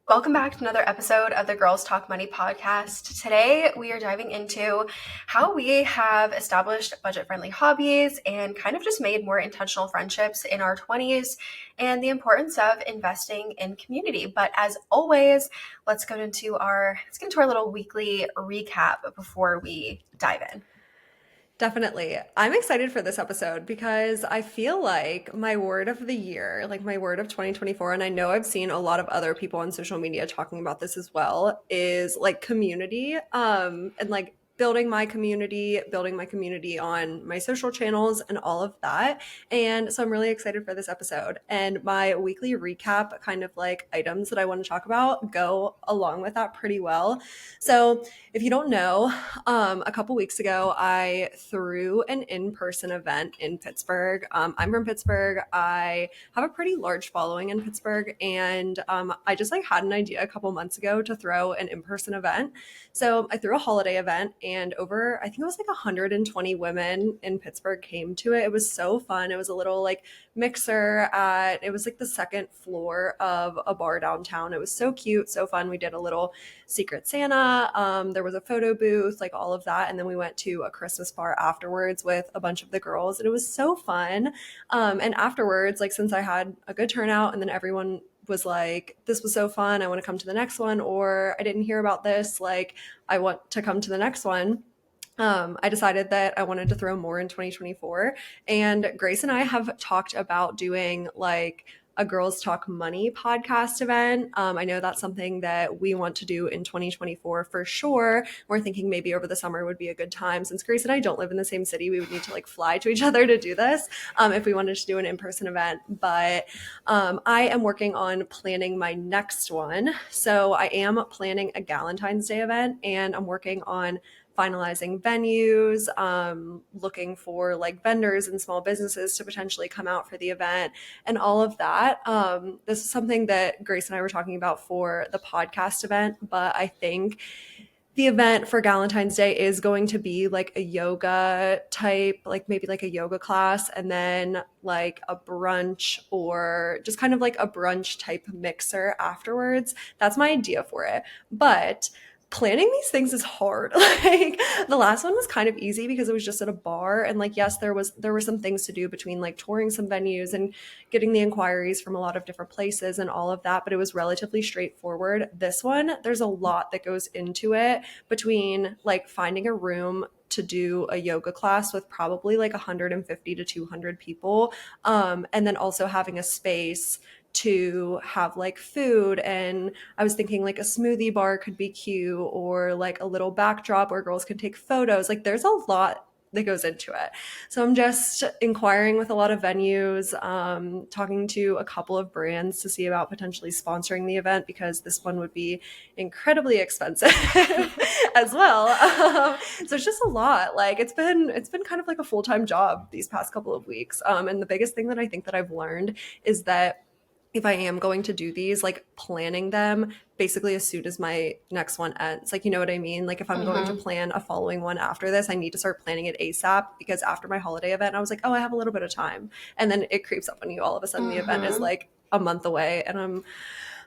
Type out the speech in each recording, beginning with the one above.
Welcome back to another episode of the Girls Talk Money podcast. Today, we are diving into how we have established budget-friendly hobbies and kind of just made more intentional friendships in our 20s and the importance of investing in community. But as always, let's get into our little weekly recap before we dive in. Definitely. I'm excited for this episode because I feel like my word of the year, like my word of 2024, and I know I've seen a lot of other people on social media talking about this as well, is like community, and like building my community on my social channels and all of that. And so I'm really excited for this episode. And my weekly recap, kind of like items that I want to talk about, go along with that pretty well. So if you don't know, a couple weeks ago, I threw an in-person event in Pittsburgh. I'm from Pittsburgh. I have a pretty large following in Pittsburgh, and I just like had an idea a couple months ago to throw an in-person event. So I threw a holiday event, and I think it was like 120 women in Pittsburgh came to it. It was so fun. It was a little like mixer it was like the second floor of a bar downtown. It was so cute, so fun. We did a little Secret Santa. There was a photo booth, like all of that. And then we went to a Christmas bar afterwards with a bunch of the girls. And it was so fun. And afterwards, like since I had a good turnout and then everyone was like, this was so fun, I want to come to the next one, or I didn't hear about this, like I want to come to the next one. I decided that I wanted to throw more in 2024. And Grace and I have talked about doing like a Girls Talk Money podcast event. I know that's something that we want to do in 2024 for sure. We're thinking maybe over the summer would be a good time. Since Grace and I don't live in the same city, we would need to like fly to each other to do this if we wanted to do an in-person event. But I am working on planning my next one. So I am planning a Galentine's Day event, and I'm working on finalizing venues, looking for like vendors and small businesses to potentially come out for the event and all of that. This is something that Grace and I were talking about for the podcast event, but I think the event for Galentine's Day is going to be like a yoga type, like maybe like a yoga class, and then like a brunch or just kind of like a brunch type mixer afterwards. That's my idea for it. But planning these things is hard. Like the last one was kind of easy because it was just at a bar, and like yes, there were some things to do between like touring some venues and getting the inquiries from a lot of different places and all of that, but it was relatively straightforward. This one, there's a lot that goes into it, between like finding a room to do a yoga class with probably like 150 to 200 people, and then also having a space to have like food. And I was thinking like a smoothie bar could be cute, or like a little backdrop where girls can take photos. Like there's a lot that goes into it. So I'm just inquiring with a lot of venues, talking to a couple of brands to see about potentially sponsoring the event, because this one would be incredibly expensive as well. So it's just a lot. Like it's been kind of like a full-time job these past couple of weeks. And the biggest thing that I think that I've learned is that if I am going to do these, like planning them basically as soon as my next one ends. Like, you know what I mean? Like if I'm going to plan a following one after this, I need to start planning it ASAP, because after my holiday event, I was like, oh, I have a little bit of time. And then it creeps up on you all of a sudden. The event is like a month away, and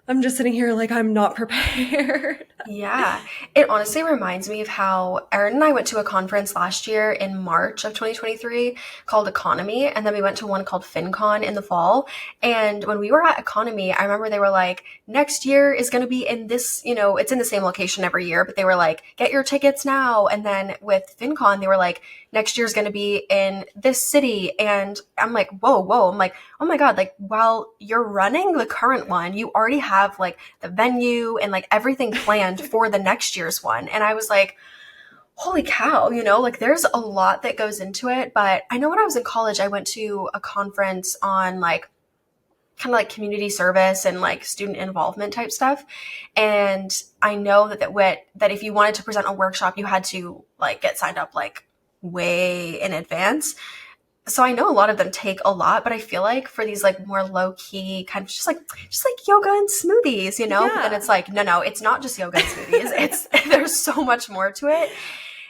I'm just sitting here like I'm not prepared. Yeah, it honestly reminds me of how Erin and I went to a conference last year in March of 2023 called Economy, and then we went to one called FinCon in the fall. And when we were at Economy, I remember they were like, next year is going to be in this, it's in the same location every year, but they were like, get your tickets now. And then with FinCon, they were like, next year is going to be in this city. And I'm like, whoa. I'm like, oh my God, like while you're running the current one, you already have like the venue and like everything planned for the next year's one. And I was like, holy cow, like there's a lot that goes into it. But I know when I was in college, I went to a conference on like kind of like community service and like student involvement type stuff. And I know that if you wanted to present a workshop, you had to like get signed up like way in advance. So I know a lot of them take a lot, but I feel like for these like more low key kind of just like yoga and smoothies, Yeah. But then it's like, no, it's not just yoga and smoothies. It's there's so much more to it.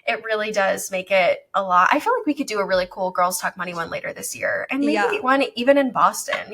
It really does make it a lot. I feel like we could do a really cool Girls Talk Money one later this year, and maybe one even in Boston,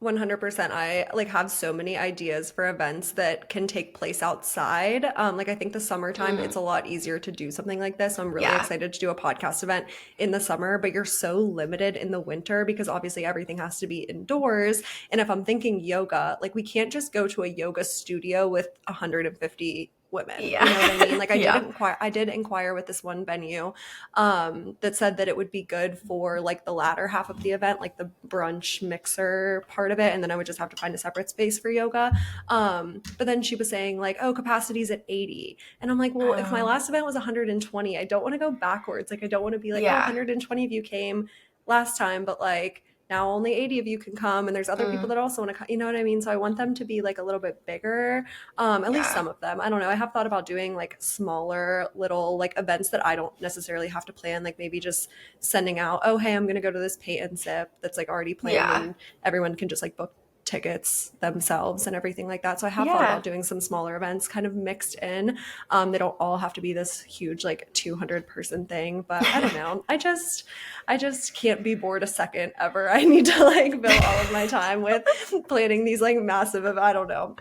100%. I like have so many ideas for events that can take place outside. Like I think the summertime, Mm, it's a lot easier to do something like this. So I'm really yeah. excited to do a podcast event in the summer, but you're so limited in the winter because obviously everything has to be indoors. And if I'm thinking yoga, like we can't just go to a yoga studio with 150 women. Yeah. You know what I mean? Like Yeah. I did inquire with this one venue that said that it would be good for like the latter half of the event, like the brunch mixer part of it. And then I would just have to find a separate space for yoga. But then she was saying, like, oh, capacity's at 80. And I'm like, well, if my Um, last event was 120, I don't want to go backwards. Like, I don't want to be like, oh, yeah. 120 of you came last time, but like, now only 80 of you can come and there's other people Mm, that also want to come, you know what I mean? So I want them to be like a little bit bigger, at least yeah. some of them. I don't know. I have thought about doing like smaller little like events that I don't necessarily have to plan, like maybe just sending out, oh, hey, I'm going to go to this paint and sip that's like already planned Yeah. and everyone can just like book tickets themselves and everything like that. So I have thought Yeah. about doing some smaller events kind of mixed in. They don't all have to be this huge like 200-person thing, but I don't know. I just can't be bored a second ever. I need to like fill all of my time with planning these like massive I don't know,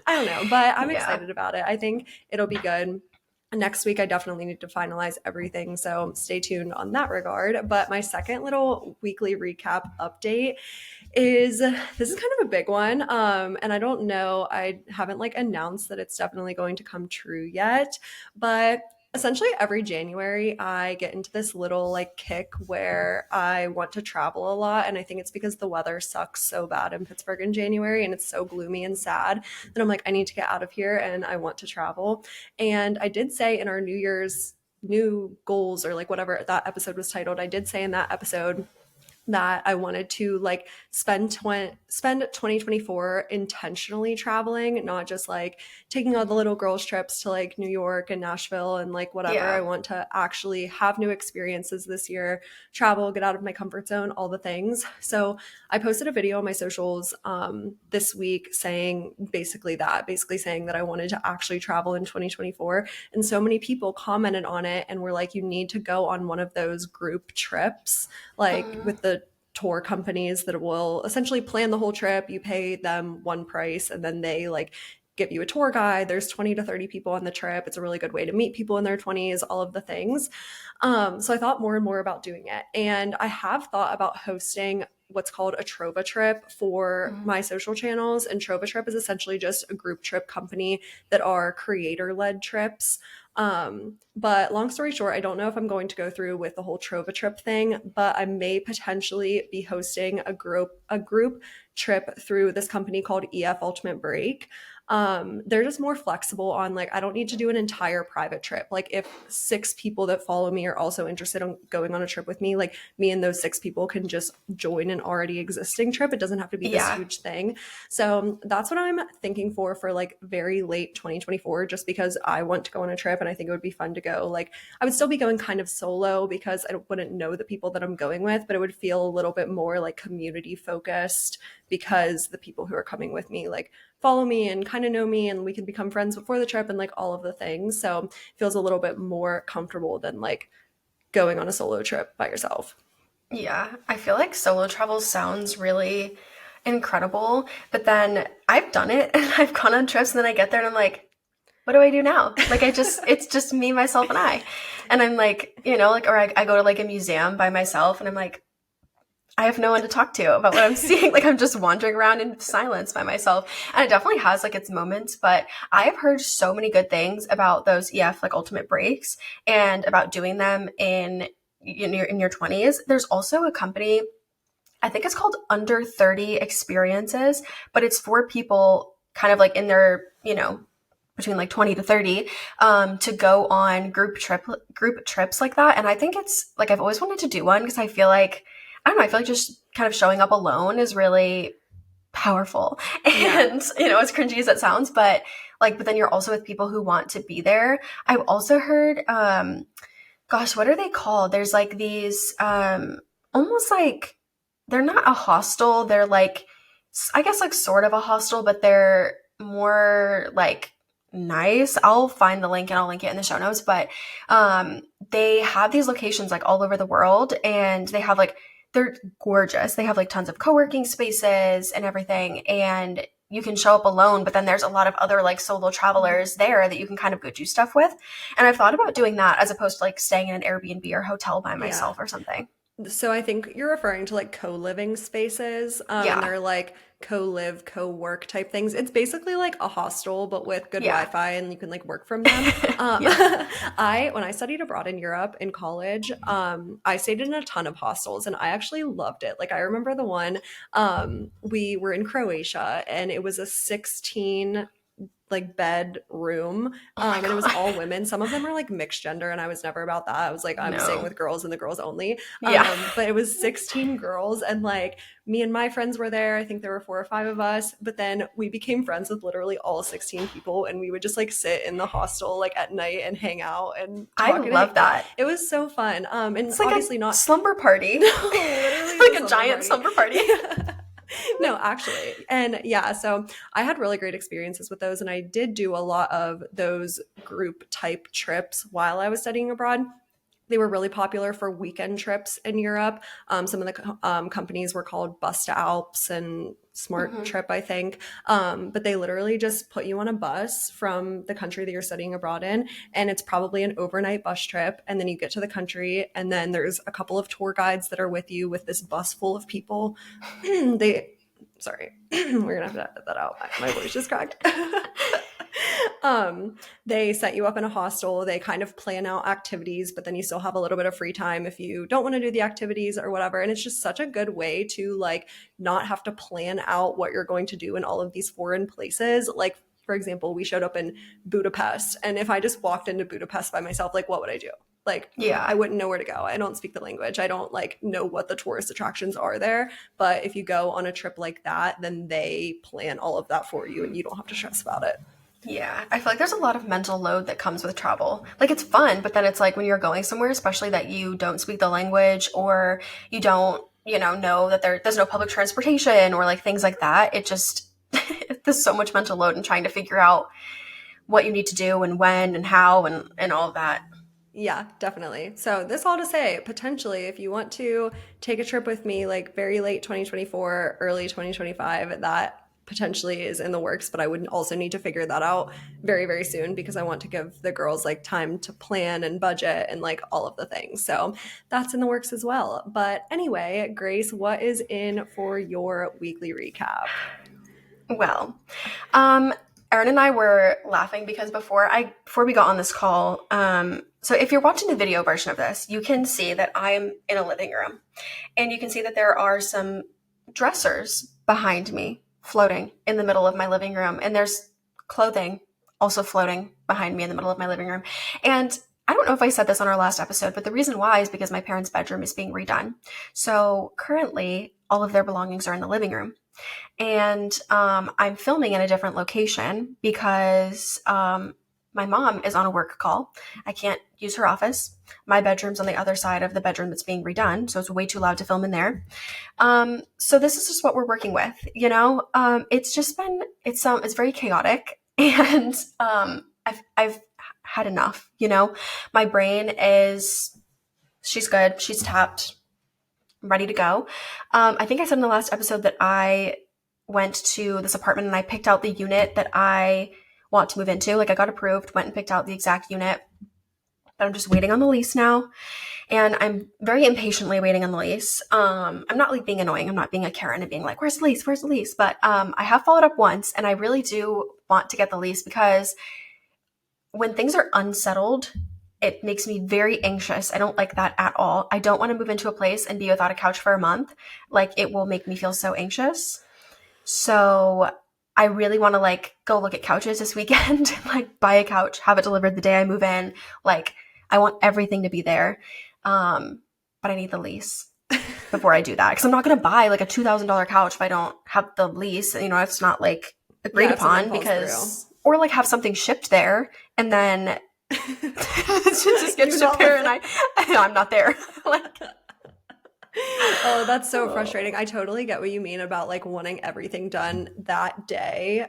but I'm Yeah. excited about it. I think it'll be good. Next week, I definitely need to finalize everything. So stay tuned on that regard. But my second little weekly recap update is this is kind of a big one. And I don't know, I haven't like announced that it's definitely going to come true yet, but essentially every January I get into this little like kick where I want to travel a lot. And I think it's because the weather sucks so bad in Pittsburgh in January and it's so gloomy and sad that I'm like, I need to get out of here and I want to travel. And I did say in our New Year's new goals or like whatever that episode was titled, I did say in that episode that I wanted to like spend 2024 intentionally traveling, not just like taking all the little girls trips to like New York and Nashville and like whatever. I Yeah. want to actually have new experiences this year, travel, get out of my comfort zone, all the things. So I posted a video on my socials this week saying basically saying that I wanted to actually travel in 2024. And so many people commented on it and were like, you need to go on one of those group trips like Mm, with the tour companies that will essentially plan the whole trip. You pay them one price and then they like give you a tour guide. There's 20 to 30 people on the trip. It's a really good way to meet people in their 20s, all of the things. So I thought more and more about doing it. And I have thought about hosting what's called a Trova trip for mm, my social channels. And Trova trip is essentially just a group trip company that are creator led trips. But long story short, I don't know if I'm going to go through with the whole Trova trip thing, but I may potentially be hosting a group trip through this company called EF Ultimate Break. They're just more flexible on like I don't need to do an entire private trip. Like if six people that follow me are also interested in going on a trip with me, like me and those six people can just join an already existing trip. It doesn't have to be this yeah. huge thing. So that's what I'm thinking for like very late 2024, just because I want to go on a trip and I think it would be fun to go. Like I would still be going kind of solo because I wouldn't know the people that I'm going with, but it would feel a little bit more like community focused because the people who are coming with me like follow me and kind of know me and we can become friends before the trip and like all of the things. So it feels a little bit more comfortable than like going on a solo trip by yourself. Yeah. I feel like solo travel sounds really incredible, but then I've done it and I've gone on trips and then I get there and I'm like, what do I do now? Like it's just me, myself, and I. And I'm like, like, or I go to like a museum by myself and I'm like, I have no one to talk to about what I'm seeing. Like I'm just wandering around in silence by myself. And it definitely has like its moments, but I have heard so many good things about those EF like ultimate breaks and about doing them in your 20s. There's also a company, I think it's called Under 30 Experiences, but it's for people kind of like in their, between like 20 to 30 to go on group trips like that. And I think it's like I've always wanted to do one because I feel like I don't know, I feel like just kind of showing up alone is really powerful. Yeah. And as cringy as it sounds, but then you're also with people who want to be there. I've also heard gosh, what are they called? There's like these almost like they're not a hostel, they're like I guess like sort of a hostel, but they're more like nice. I'll find the link and I'll link it in the show notes, but they have these locations like all over the world and they have like they're gorgeous. They have like tons of co-working spaces and everything, and you can show up alone, but then there's a lot of other like solo travelers there that you can kind of go do stuff with. And I've thought about doing that as opposed to like staying in an Airbnb or hotel by Yeah. myself or something. So I think you're referring to like co-living spaces, and Yeah. they're like co-live, co-work type things. It's basically like a hostel, but with good Yeah. Wi-Fi, and you can like work from them. Yeah. I when I studied abroad in Europe in college, I stayed in a ton of hostels, and I actually loved it. Like I remember the one, we were in Croatia, and it was a 16 like bedroom, Oh my and it was all God. women. Some of them were like mixed gender, and I was never about that. I was like, I'm staying No. with girls and the girls only. Yeah. But it was 16 girls, and like me and my friends were there. I think there were 4 or 5 of us, but then we became friends with literally all 16 people, and we would just like sit in the hostel like at night and hang out and I talk, and love that. it was so fun. And It's like a obviously not slumber party. no, literally the Like a slumber giant party. slumber party. No, actually. And yeah, so I had really great experiences with those. And I did do a lot of those group type trips while I was studying abroad. They were really popular for weekend trips in Europe. Some of the companies were called Bus to Alps and Smart Hmm. Trip, I think. But they literally just put you on a bus from the country that you're studying abroad in, and it's probably an overnight bus trip. And then you get to the country, and then there's a couple of tour guides that are with you with this bus full of people. they, sorry, we're gonna have to edit that out. My voice just cracked. um, they set you up in a hostel. They kind of plan out activities, but then you still have a little bit of free time if you don't want to do the activities or whatever. And it's just such a good way to like not have to plan out what you're going to do in all of these foreign places. Like, for example, we showed up in Budapest, and if I just walked into Budapest by myself, like, what would I do? Like, I Yeah. wouldn't know where to go. I don't speak the language. I don't like know what the tourist attractions are there. But if you go on a trip like that, then they plan all of that for you and you don't have to stress about it. Yeah. I feel like there's a lot of mental load that comes with travel. Like it's fun, but then it's like when you're going somewhere, especially that you don't speak the language or you don't, know that there's no public transportation or like things like that. It just, there's so much mental load in trying to figure out what you need to do and when and how and all of that. Yeah, definitely. So, this all to say, potentially, if you want to take a trip with me, like very late 2024, early 2025, that potentially is in the works, but I would also need to figure that out very, very soon because I want to give the girls like time to plan and budget and like all of the things. So, that's in the works as well. But anyway, Grace, what is in for your weekly recap? Well, um, Erin and I were laughing because before we got on this call, so if you're watching the video version of this, you can see that I'm in a living room, and you can see that there are some dressers behind me floating in the middle of my living room, and there's clothing also floating behind me in the middle of my living room. And I don't know if I said this on our last episode, but the reason why is because my parents' bedroom is being redone. So currently, all of their belongings are in the living room. And I'm filming in a different location because my mom is on a work call. I can't use her office. My bedroom's on the other side of the bedroom that's being redone, so it's way too loud to film in there. So this is just what we're working with, It's just been it's very chaotic, and I've had enough. My brain is she's good. She's tapped. I'm ready to go. I think I said in the last episode that I went to this apartment and I picked out the unit that I want to move into. Like I got approved, went and picked out the exact unit, but I'm just waiting on the lease now. And I'm very impatiently waiting on the lease. I'm not like being annoying. I'm not being a Karen and being like, where's the lease? Where's the lease? But I have followed up once and I really do want to get the lease because when things are unsettled, it makes me very anxious. I don't like that at all. I don't want to move into a place and be without a couch for a month. Like it will make me feel so anxious. So I really want to like go look at couches this weekend, like buy a couch, have it delivered the day I move in. Like I want everything to be there. But I need the lease before I do that because I'm not going to buy like a $2,000 couch if I don't have the lease. It's not like agreed Yeah, if something upon falls through. because, or like have something shipped there and then it just gets You shipped not there live and I'm not there. Like, Oh, that's so oh, frustrating. I totally get what you mean about like wanting everything done that day.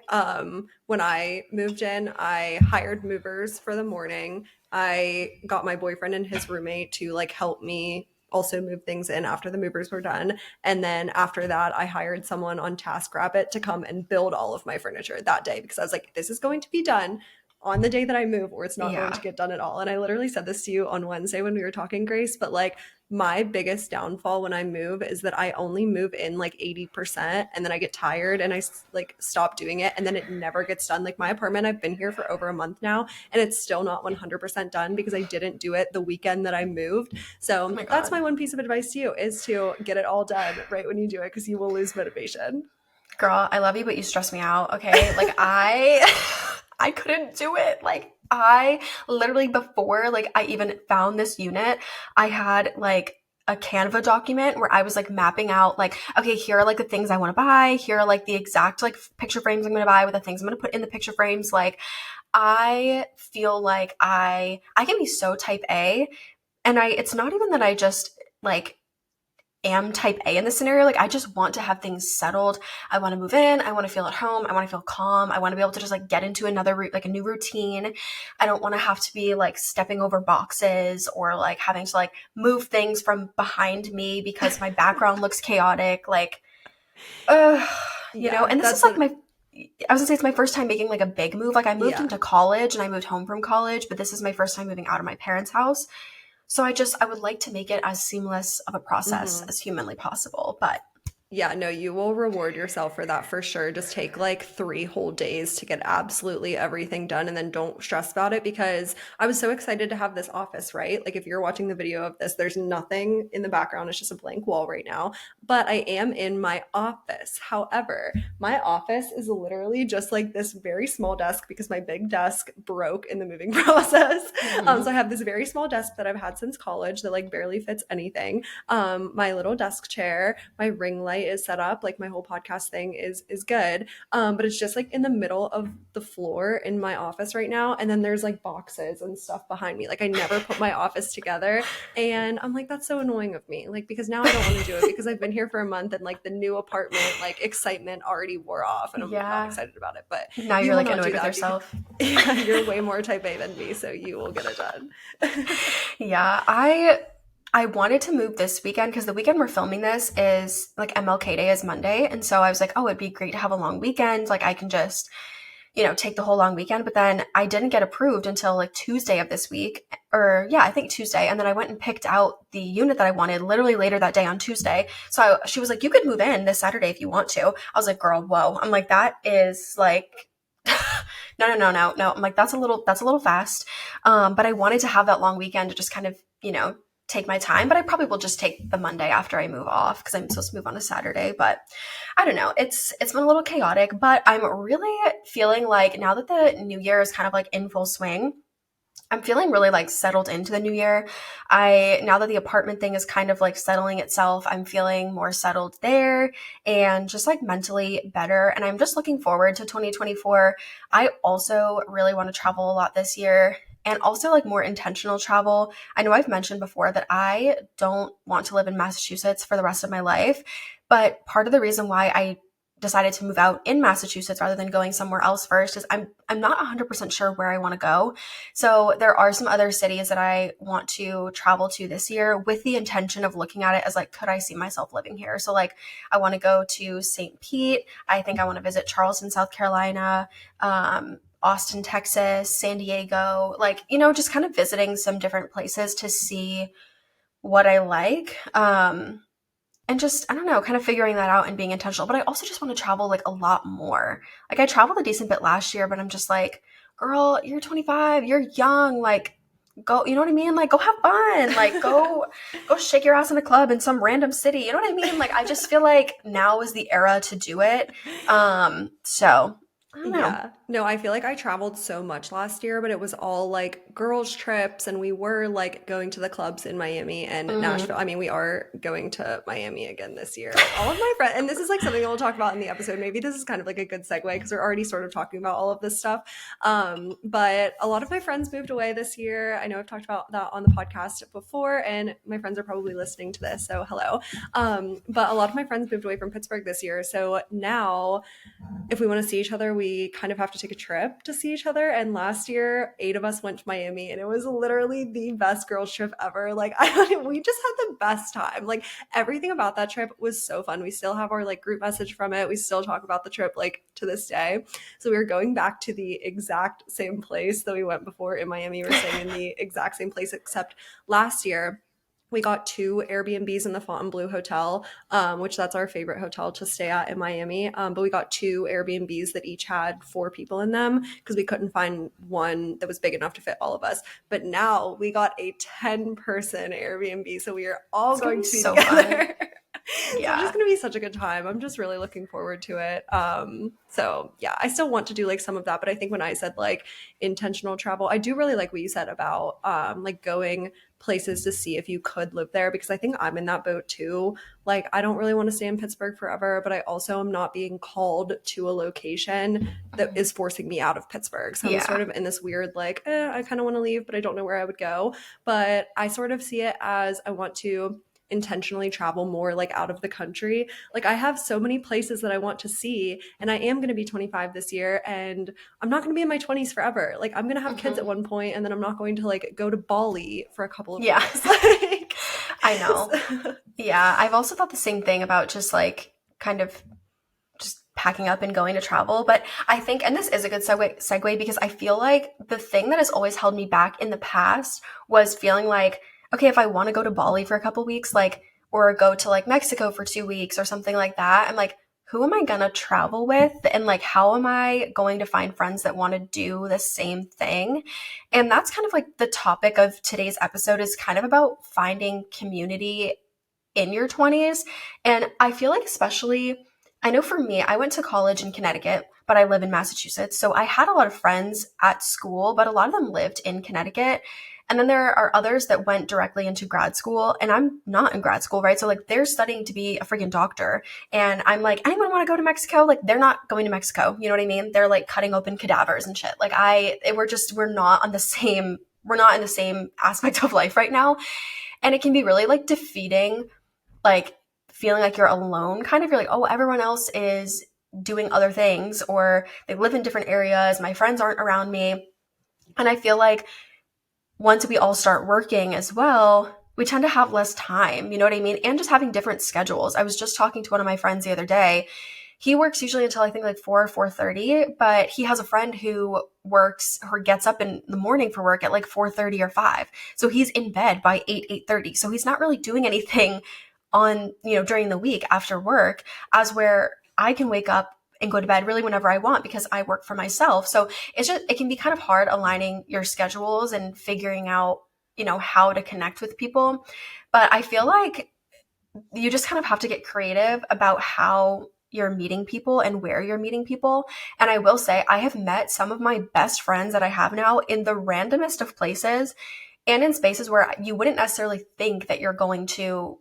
When I moved in, I hired movers for the morning. I got my boyfriend and his roommate to like help me also moved things in after the movers were done. And then after that, I hired someone on TaskRabbit to come and build all of my furniture that day because I was like, this is going to be done on the day that I move or it's not going Yeah. to get done at all. And I literally said this to you on Wednesday when we were talking, Grace, but like my biggest downfall when I move is that I only move in like 80% and then I get tired and I like stop doing it and then it never gets done. Like my apartment, I've been here for over a month now and it's still not 100% done because I didn't do it the weekend that I moved. Oh So my that's God. my one piece of advice to you is to get it all done right when you do it because you will lose motivation. Girl, I love you, but you stress me out. Okay. Like I I couldn't do it. Like I literally before like I even found this unit, I had like a Canva document where I was like mapping out like, okay, here are like the things I want to buy. Here are like the exact like picture frames I'm going to buy with the things I'm going to put in the picture frames. Like I feel like I can be so type A and it's not even that I just like am type A in this scenario. Like I just want to have things settled. I want to move in. I want to feel at home. I want to feel calm. I want to be able to just like get into like a new routine. I don't want to have to be like stepping over boxes or like having to like move things from behind me because my background looks chaotic. Like, uh, Yeah, and this is that's like an I was gonna say it's my first time making like a big move. Like I moved yeah. into college and I moved home from college, but this is my first time moving out of my parents' house. So I would like to make it as seamless of a process Mhm. as humanly possible. But Yeah, no, you will reward yourself for that for sure. Just take like 3 whole days to get absolutely everything done and then don't stress about it because I was so excited to have this office, right? Like if you're watching the video of this, there's nothing in the background. It's just a blank wall right now. But I am in my office. However, my office is literally just like this very small desk because my big desk broke in the moving process. So I mhm. have this very small desk that I've had since college that like barely fits anything. My little desk chair, my ring light is set up, like my whole podcast thing is good. But it's just like in the middle of the floor in my office right now, and then there's like boxes and stuff behind me. Like I never put my office together, and I'm like that's so annoying of me. Like because now I don't want to do it because I've been here for a month and like the new apartment like excitement already wore off, and I'm not Yeah. excited about it. But Now you you're will like not annoyed do with that because yourself. yeah, you're way more type A than me, so you will get it done. Yeah, I wanted to move this weekend because the weekend we're filming this is like MLK Day is Monday, and so I was like, oh, it'd be great to have a long weekend. Like I can just take the whole long weekend. But then I didn't get approved until like Tuesday of this week, or yeah, I think Tuesday. And then I went and picked out the unit that I wanted literally later that day on Tuesday. So she was like, you could move in this Saturday if you want to. I was like, girl, whoa. I'm like, that is like, no, no, no, no, no. I'm like, that's a little fast. But I wanted to have that long weekend to just kind of, take my time, but I probably will just take the Monday after I move off because I'm supposed to move on a Saturday. But I don't know. It's been a little chaotic, but I'm really feeling like now that the new year is kind of like in full swing, I'm feeling really like settled into the new year. Now that the apartment thing is kind of like settling itself, I'm feeling more settled there and just like mentally better. And I'm just looking forward to 2024. I also really want to travel a lot this year and also like more intentional travel. I know I've mentioned before that I don't want to live in Massachusetts for the rest of my life, but part of the reason why I decided to move out in Massachusetts rather than going somewhere else first is I'm not 100% sure where I want to go. So there are some other cities that I want to travel to this year with the intention of looking at it as like, could I see myself living here? So like, I want to go to St. Pete. I think I want to visit Charleston, South Carolina, Austin, Texas, San Diego, like, just kind of visiting some different places to see what I like. And just, I don't know, kind of figuring that out and being intentional. But I also just want to travel like a lot more. Like I traveled a decent bit last year, but I'm just like, girl, you're 25, you're young, like go, you know what I mean? Like go have fun. Like go shake your ass in a club in some random city. You know what I mean? Like I just feel like now is the era to do it. So I don't know. Yeah. No, I feel like I traveled so much last year, but it was all like girls' trips, and we were like going to the clubs in Miami and Mhm. Nashville. I mean, we are going to Miami again this year. All of my friends, and this is like something we'll talk about in the episode. Maybe this is kind of like a good segue because we're already sort of talking about all of this stuff. But a lot of my friends moved away this year. I know I've talked about that on the podcast before, and my friends are probably listening to this, so hello. But a lot of my friends moved away from Pittsburgh this year. So now if we want to see each other, we kind of have to take a trip to see each other. And last year, 8 of us went to Miami, and it was literally the best girls trip ever. Like, we just had the best time. Like, everything about that trip was so fun. We still have our like group message from it. We still talk about the trip like to this day. So we were going back to the exact same place that we went before in Miami. We're staying in the exact same place, except last year we got 2 Airbnbs in the Fontainebleau Hotel, which that's our favorite hotel to stay at in Miami. But we got 2 Airbnbs that each had 4 people in them because we couldn't find one that was big enough to fit all of us. But now we got a 10-person Airbnb, so we are all It's gonna going be to be so fun. together. So it's Yeah. just going to be such a good time. I'm just really looking forward to it. So yeah, I still want to do like some of that, but I think when I said like intentional travel, I do really like what you said about like going places to see if you could live there, because I think I'm in that boat too. Like, I don't really want to stay in Pittsburgh forever, but I also am not being called to a location that Mhm. is forcing me out of Pittsburgh. So I'm sort Yeah. of in this weird like, I kind of want to leave, but I don't know where I would go. But I sort of see it as I want to intentionally travel more like out of the country. Like, I have so many places that I want to see, and I am going to be 25 this year, and I'm not going to be in my 20s forever. Like, I'm going to have kids at Mhm. one point, and then I'm not going to like go to Bali for a couple of Yeah. weeks. Like, I know. so- Yeah, I've also thought the same thing about just like kind of just packing up and going to travel. But I think, and this is a good segue because I feel like the thing that has always held me back in the past was feeling like, okay, if I want to go to Bali for a couple weeks, like, or go to like Mexico for 2 weeks or something like that, I'm like, who am I gonna travel with? And like, how am I going to find friends that want to do the same thing? And that's kind of like the topic of today's episode is kind of about finding community in your 20s. And I feel like, especially, I know for me, I went to college in Connecticut, but I live in Massachusetts. So I had a lot of friends at school, but a lot of them lived in Connecticut. And then there are others that went directly into grad school, and I'm not in grad school, right? So like they're studying to be a freaking doctor. And I'm like, anyone want to go to Mexico? Like they're not going to Mexico. You know what I mean? They're like cutting open cadavers and shit. Like we're not on the same, we're not in the same aspect of life right now. And it can be really like defeating, like feeling like you're alone, kind of. You're like, oh, everyone else is doing other things or they live in different areas. My friends aren't around me. And I feel like once we all start working as well, we tend to have less time, you know what I mean? And just having different schedules. I was just talking to one of my friends the other day. He works usually until I think like 4 or 4:30, but he has a friend who works or gets up in the morning for work at like 4:30 or 5. So he's in bed by 8, 8:30. So he's not really doing anything on, during the week after work, as where I can wake up and go to bed really whenever I want because I work for myself. So it can be kind of hard aligning your schedules and figuring out, how to connect with people. But I feel like you just kind of have to get creative about how you're meeting people and where you're meeting people. And I will say, I have met some of my best friends that I have now in the randomest of places and in spaces where you wouldn't necessarily think that you're going to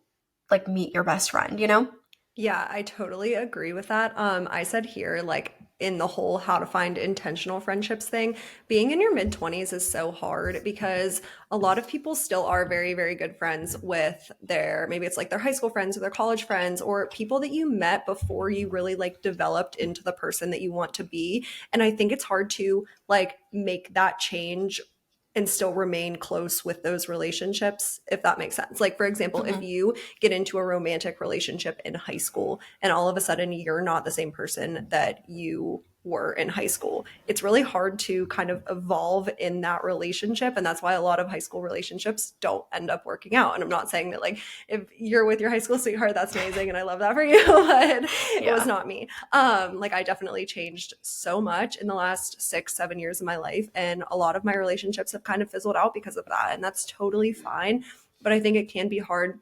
like meet your best friend, you know? Yeah, I totally agree with that. I said here, like in the whole how to find intentional friendships thing, being in your mid 20s is so hard because a lot of people still are very, very good friends with maybe it's like their high school friends or their college friends or people that you met before you really like developed into the person that you want to be. And I think it's hard to like make that change and still remain close with those relationships, if that makes sense. Like, for example, if Mm-hmm. you get into a romantic relationship in high school and all of a sudden you're not the same person that you were in high school, it's really hard to kind of evolve in that relationship. And that's why a lot of high school relationships don't end up working out. And I'm not saying that, like, if you're with your high school sweetheart, that's amazing. And I love that for you, but it was Yeah. not me. Like, I definitely changed so much in the last 6, 7 years of my life. And a lot of my relationships have kind of fizzled out because of that. And that's totally fine. But I think it can be hard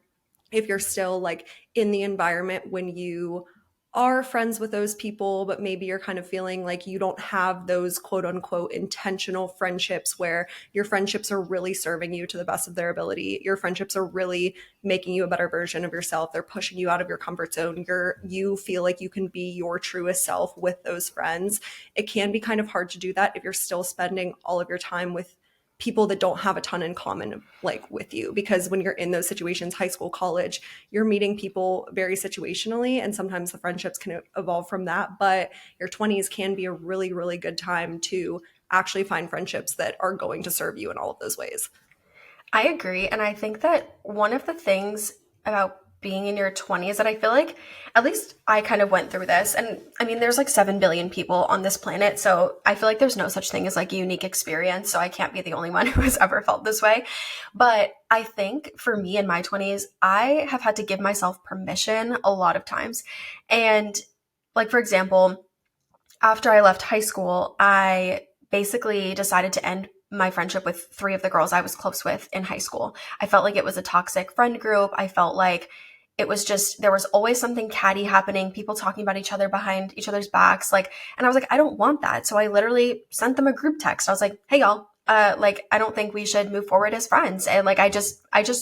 if you're still like in the environment when you are friends with those people, but maybe you're kind of feeling like you don't have those quote unquote intentional friendships where your friendships are really serving you to the best of their ability. Your friendships are really making you a better version of yourself. They're pushing you out of your comfort zone. You feel like you can be your truest self with those friends. It can be kind of hard to do that if you're still spending all of your time with people that don't have a ton in common like with you, because when you're in those situations, high school, college, you're meeting people very situationally, and sometimes the friendships can evolve from that. But your 20s can be a really, really good time to actually find friendships that are going to serve you in all of those ways. I agree. And I think that one of the things about being in your 20s that I feel like, at least I kind of went through this. And I mean, there's like 7 billion people on this planet. So I feel like there's no such thing as like a unique experience. So I can't be the only one who has ever felt this way. But I think for me in my 20s, I have had to give myself permission a lot of times. And like, for example, after I left high school, I basically decided to end my friendship with 3 of the girls I was close with in high school. I felt like it was a toxic friend group. I felt like it was just, there was always something catty happening, people talking about each other behind each other's backs. Like, and I was like, I don't want that. So I literally sent them a group text. I was like, hey, y'all, like, I don't think we should move forward as friends. And like, I just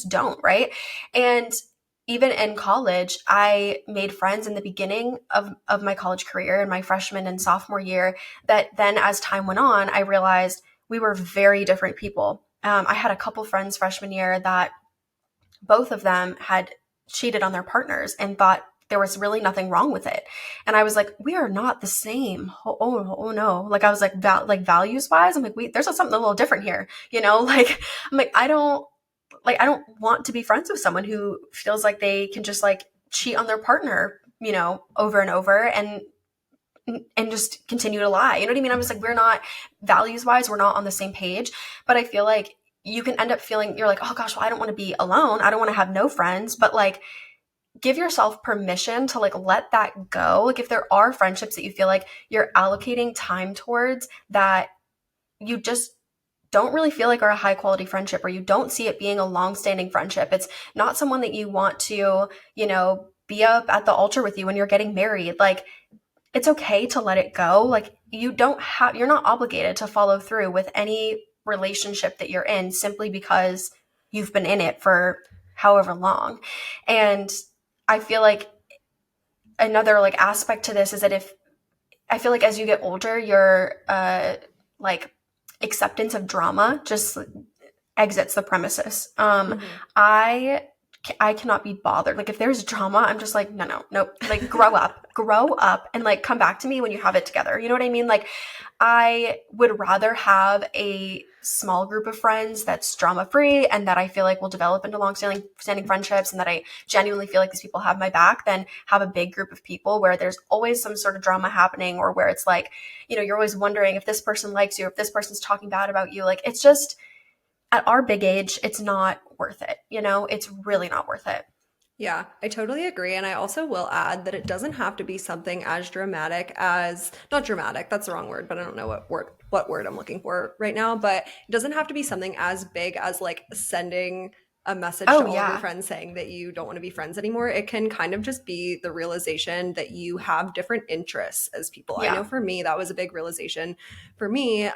don't. Right. And even in college, I made friends in the beginning of my college career in my freshman and sophomore year that then as time went on, I realized we were very different people. I had a couple friends freshman year that both of them had cheated on their partners and thought there was really nothing wrong with it. And I was like, we are not the same. Oh no. Like I was like, like values wise, I'm like, there's something a little different here, like, I'm like, I don't want to be friends with someone who feels like they can just like cheat on their partner, over and over and just continue to lie. You know what I mean? I was like, we're not values wise, we're not on the same page. But I feel like you can end up feeling you're like, oh gosh, well, I don't want to be alone. I don't want to have no friends. But like, give yourself permission to like let that go. Like, if there are friendships that you feel like you're allocating time towards that you just don't really feel like are a high quality friendship, or you don't see it being a long standing friendship, it's not someone that you want to, be up at the altar with you when you're getting married. Like, it's okay to let it go. Like, you're not obligated to follow through with any relationship that you're in simply because you've been in it for however long. And I feel like another like aspect to this is that if I feel like as you get older, your like acceptance of drama just exits the premises. Mm-hmm. I I cannot be bothered. Like, if there's drama, I'm just like, no, no, nope. Like, grow up, and like come back to me when you have it together. You know what I mean? Like, I would rather have a small group of friends that's drama free and that I feel like will develop into long standing friendships, and that I genuinely feel like these people have my back, than have a big group of people where there's always some sort of drama happening, or where it's like, you're always wondering if this person likes you, or if this person's talking bad about you. Like, it's just, at our big age, it's not worth it. It's really not worth it. Yeah, I totally agree. And I also will add that it doesn't have to be something as dramatic as, not dramatic, that's the wrong word, but I don't know what word I'm looking for right now, but it doesn't have to be something as big as like sending a message to Oh, all of your yeah. friends saying that you don't want to be friends anymore. It can kind of just be the realization that you have different interests as people. I know Yeah. for me, that was a big realization for me.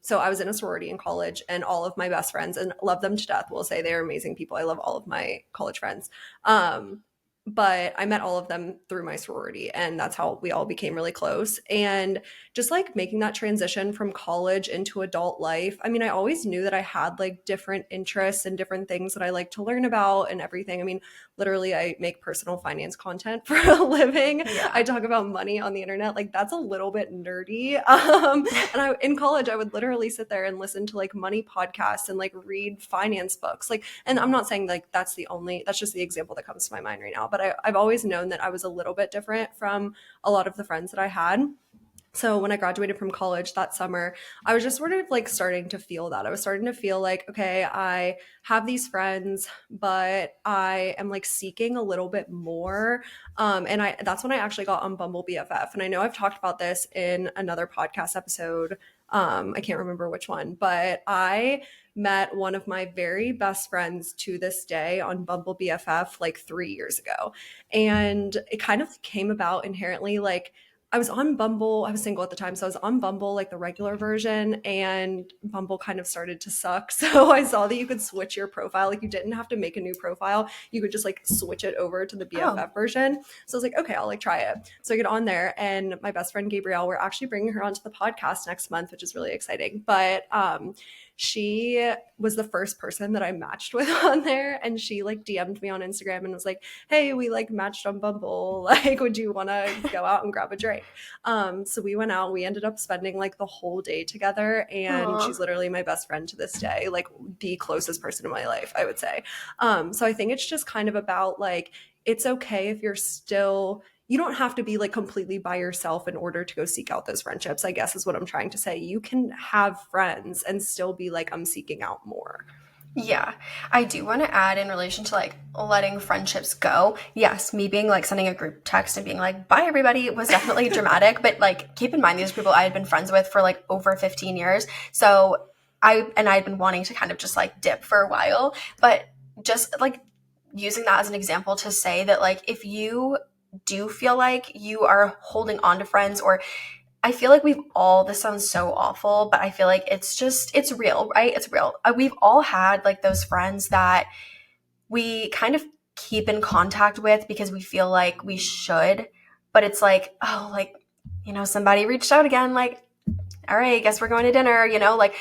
So I was in a sorority in college, and all of my best friends, and love them to death, will say they're amazing people. I love all of my college friends. Um, but I met all of them through my sorority, and that's how we all became really close. And just like making that transition from college into adult life, I mean, I always knew that I had like different interests and different things that I like to learn about and everything. I mean, literally, I make personal finance content for a living. I Yeah. talk about money on the internet. Like, that's a little bit nerdy. And in college, I would literally sit there and listen to like money podcasts and like read finance books. Like, and I'm not saying like that's just the example that comes to my mind right now. But I've always known that I was a little bit different from a lot of the friends that I had. So when I graduated from college that summer, I was just sort of like starting to feel that. I was starting to feel like, okay, I have these friends, but I am like seeking a little bit more. And that's when I actually got on Bumble BFF. And I know I've talked about this in another podcast episode. I can't remember which one, but I met one of my very best friends to this day on Bumble BFF like 3 years ago. And it kind of came about inherently like I was on Bumble. I was single at the time. So I was on Bumble, like the regular version, and Bumble kind of started to suck. So I saw that you could switch your profile. Like, you didn't have to make a new profile. You could just like switch it over to the Oh, BFF version. So I was like, okay, I'll like try it. So I get on there, and my best friend Gabrielle, we're actually bringing her onto the podcast next month, which is really exciting. But she was the first person that I matched with on there, and she like DM'd me on Instagram and was like, "Hey, we like matched on Bumble. Like, would you want to go out and grab a drink?" So we went out. We ended up spending like the whole day together, and Aw. she's literally my best friend to this day, like the closest person in my life, I would say. So I think it's just kind of about like it's okay if you're still, you don't have to be like completely by yourself in order to go seek out those friendships, I guess is what I'm trying to say. You can have friends and still be like, I'm seeking out more. Yeah, I do want to add in relation to like letting friendships go. Yes, me being like sending a group text and being like, bye everybody was definitely dramatic, but like keep in mind these people I had been friends with for like over 15 years. So I'd been wanting to kind of just like dip for a while, but just like using that as an example to say that like if you do feel like you are holding on to friends, or I feel like we've all, this sounds so awful, but I feel like it's just, it's real, right? It's real. We've all had like those friends that we kind of keep in contact with because we feel like we should, but it's like, oh, like, somebody reached out again, like, all right, guess we're going to dinner, like,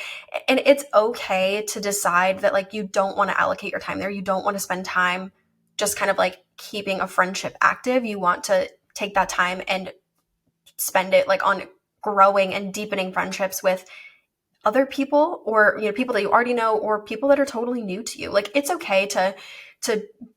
and it's okay to decide that like you don't want to allocate your time there. You don't want to spend time just kind of like keeping a friendship active. You want to take that time and spend it like on growing and deepening friendships with other people, or people that you already know, or people that are totally new to you. Like it's okay to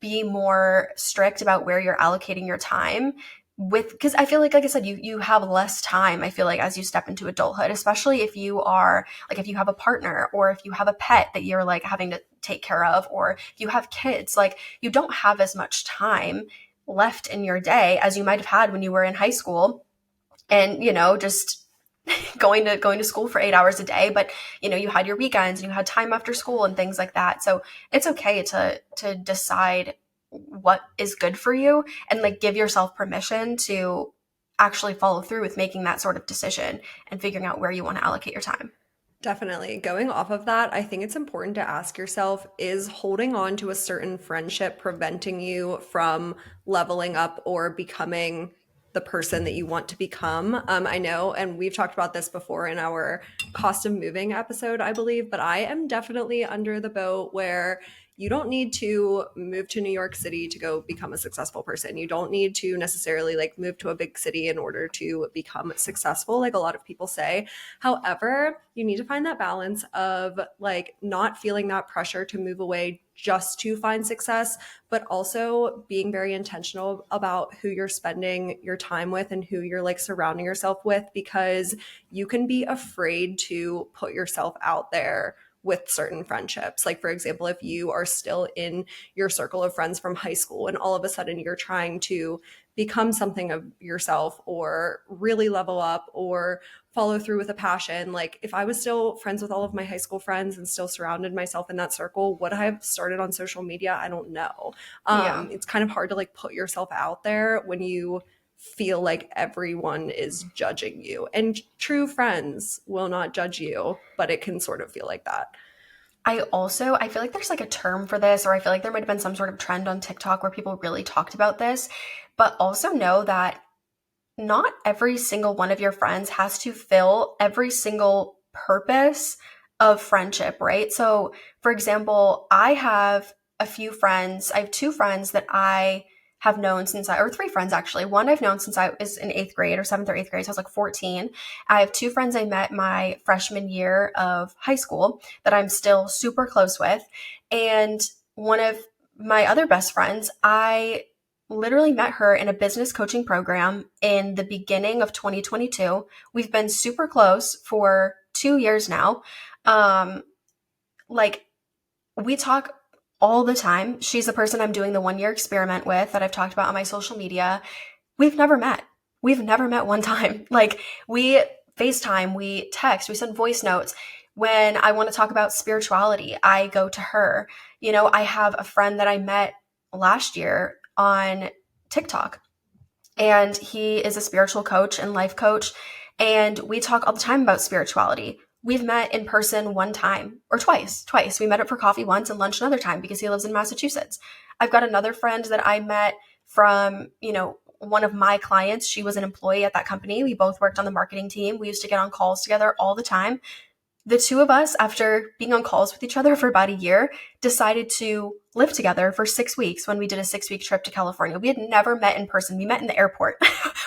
be more strict about where you're allocating your time with, because I feel like I said, you have less time, I feel like, as you step into adulthood, especially if you are like, if you have a partner or if you have a pet that you're like having to take care of, or if you have kids, like you don't have as much time left in your day as you might have had when you were in high school, and just going to school for 8 hours a day, but you had your weekends and you had time after school and things like that. So it's okay to decide what is good for you, and like give yourself permission to actually follow through with making that sort of decision and figuring out where you want to allocate your time. Definitely. Going off of that, I think it's important to ask yourself, is holding on to a certain friendship preventing you from leveling up or becoming the person that you want to become? I know, and we've talked about this before in our cost of moving episode, I believe, but I am definitely under the boat where you don't need to move to New York City to go become a successful person. You don't need to necessarily like move to a big city in order to become successful, like a lot of people say. However, you need to find that balance of like not feeling that pressure to move away just to find success, but also being very intentional about who you're spending your time with and who you're like surrounding yourself with, because you can be afraid to put yourself out there with certain friendships. Like, for example, if you are still in your circle of friends from high school and all of a sudden you're trying to become something of yourself or really level up or follow through with a passion. Like if I was still friends with all of my high school friends and still surrounded myself in that circle, would I have started on social media? I don't know. Yeah. It's kind of hard to like put yourself out there when you feel like everyone is judging you. And true friends will not judge you, but it can sort of feel like that. I feel like there's like a term for this, or I feel like there might have been some sort of trend on TikTok where people really talked about this, but also know that not every single one of your friends has to fill every single purpose of friendship, right? So, for example, I have two friends that I have known or three friends actually. One I've known since I was in eighth grade or seventh or eighth grade. So I was like 14. I have two friends I met my freshman year of high school that I'm still super close with. And one of my other best friends, I literally met her in a business coaching program in the beginning of 2022. We've been super close for 2 years now. Um, like we talk all the time. She's the person I'm doing the 1 year experiment with that I've talked about on my social media. We've never met. We've never met one time. Like we FaceTime, we text, we send voice notes. When I want to talk about spirituality, I go to her. I have a friend that I met last year on TikTok, and he is a spiritual coach and life coach. And we talk all the time about spirituality. We've met in person one time or twice. We met up for coffee once and lunch another time because he lives in Massachusetts. I've got another friend that I met from, one of my clients. She was an employee at that company. We both worked on the marketing team. We used to get on calls together all the time. the two of us, after being on calls with each other for about a year, decided to live together for 6 weeks when we did a 6 week trip to California. We had never met in person. We met in the airport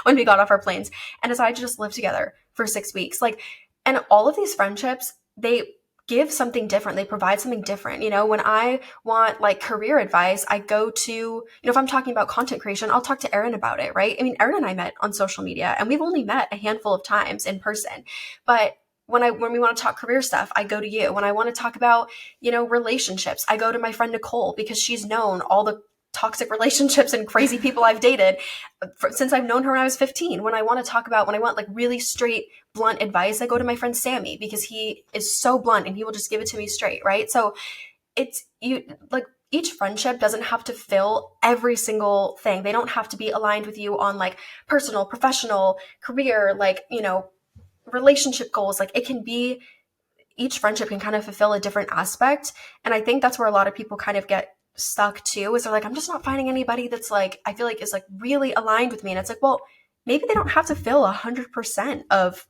when we got off our planes and decided to just live together for 6 weeks. Like, and all of these friendships, they give something different. They provide something different. When I want like career advice, I go to, if I'm talking about content creation, I'll talk to Erin about it, right? I mean, Erin and I met on social media and we've only met a handful of times in person. But when we want to talk career stuff, I go to you. When I want to talk about, relationships, I go to my friend Nicole because she's known all the toxic relationships and crazy people I've dated since I've known her when I was 15. When I want like really straight, blunt advice, I go to my friend Sammy because he is so blunt and he will just give it to me straight, right? So it's you like each friendship doesn't have to fill every single thing. They don't have to be aligned with you on like personal, professional, career, like, relationship goals. Like it can be each friendship can kind of fulfill a different aspect. And I think that's where a lot of people kind of get stuck too, is they're like, I'm just not finding anybody that's like, I feel like is like really aligned with me. And it's like, well, maybe they don't have to fill 100% of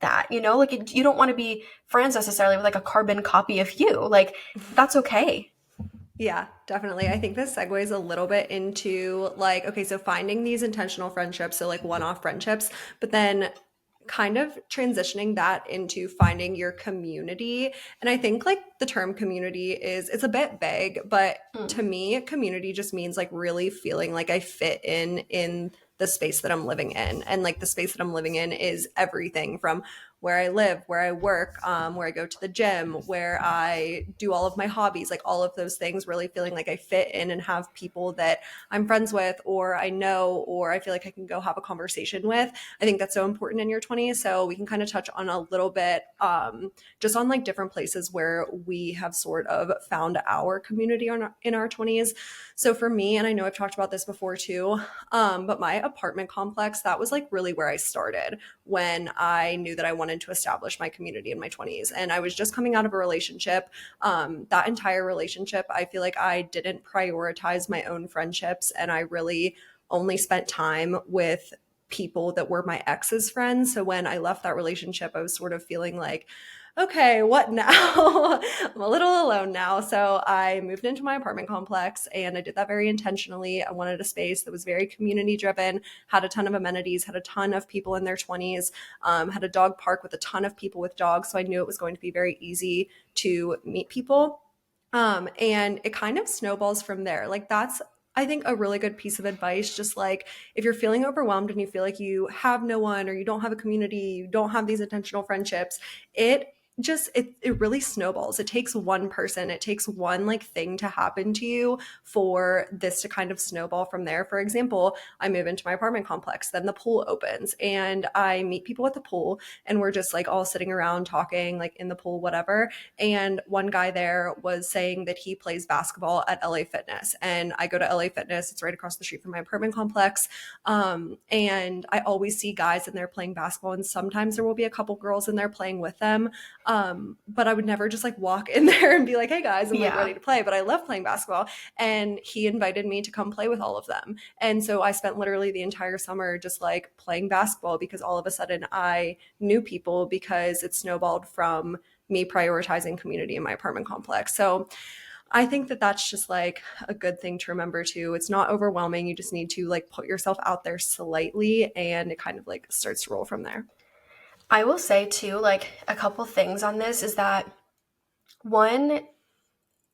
that, like you don't want to be friends necessarily with like a carbon copy of you. Like that's okay. Yeah, definitely. I think this segues a little bit into like, okay, so finding these intentional friendships, so like one-off friendships, but then kind of transitioning that into finding your community. And I think like the term community it's a bit vague, but to Mm. me, community just means like really feeling like I fit in the space that I'm living in. And like the space that I'm living in is everything from where I live, where I work, where I go to the gym, where I do all of my hobbies, like all of those things, really feeling like I fit in and have people that I'm friends with or I know or I feel like I can go have a conversation with. I think that's so important in your 20s. So we can kind of touch on a little bit just on like different places where we have sort of found our community in our 20s. So for me, and I know I've talked about this before too, but my apartment complex, that was like really where I started when I knew that I wanted to establish my community in my 20s. And I was just coming out of a relationship. That entire relationship, I feel like I didn't prioritize my own friendships and I really only spent time with people that were my ex's friends. So when I left that relationship, I was sort of feeling like, okay, what now? I'm a little alone now. So I moved into my apartment complex and I did that very intentionally. I wanted a space that was very community driven, had a ton of amenities, had a ton of people in their 20s, had a dog park with a ton of people with dogs. So I knew it was going to be very easy to meet people. And it kind of snowballs from there. Like that's I think a really good piece of advice, just like if you're feeling overwhelmed and you feel like you have no one or you don't have a community, you don't have these intentional friendships, it really snowballs. It takes one person, it takes one like thing to happen to you for this to kind of snowball from there. For example, I move into my apartment complex, then the pool opens and I meet people at the pool and we're just like all sitting around talking like in the pool, whatever. And one guy there was saying that he plays basketball at LA Fitness. And I go to LA Fitness, it's right across the street from my apartment complex. And I always see guys in there playing basketball. And sometimes there will be a couple girls in there playing with them. But I would never just like walk in there and be like, hey guys, I'm like Yeah. ready to play. But I love playing basketball. And he invited me to come play with all of them. And so I spent literally the entire summer just like playing basketball because all of a sudden I knew people because it snowballed from me prioritizing community in my apartment complex. So I think that that's just like a good thing to remember too. It's not overwhelming. You just need to like put yourself out there slightly and it kind of like starts to roll from there. I will say too, like a couple things on this is that one,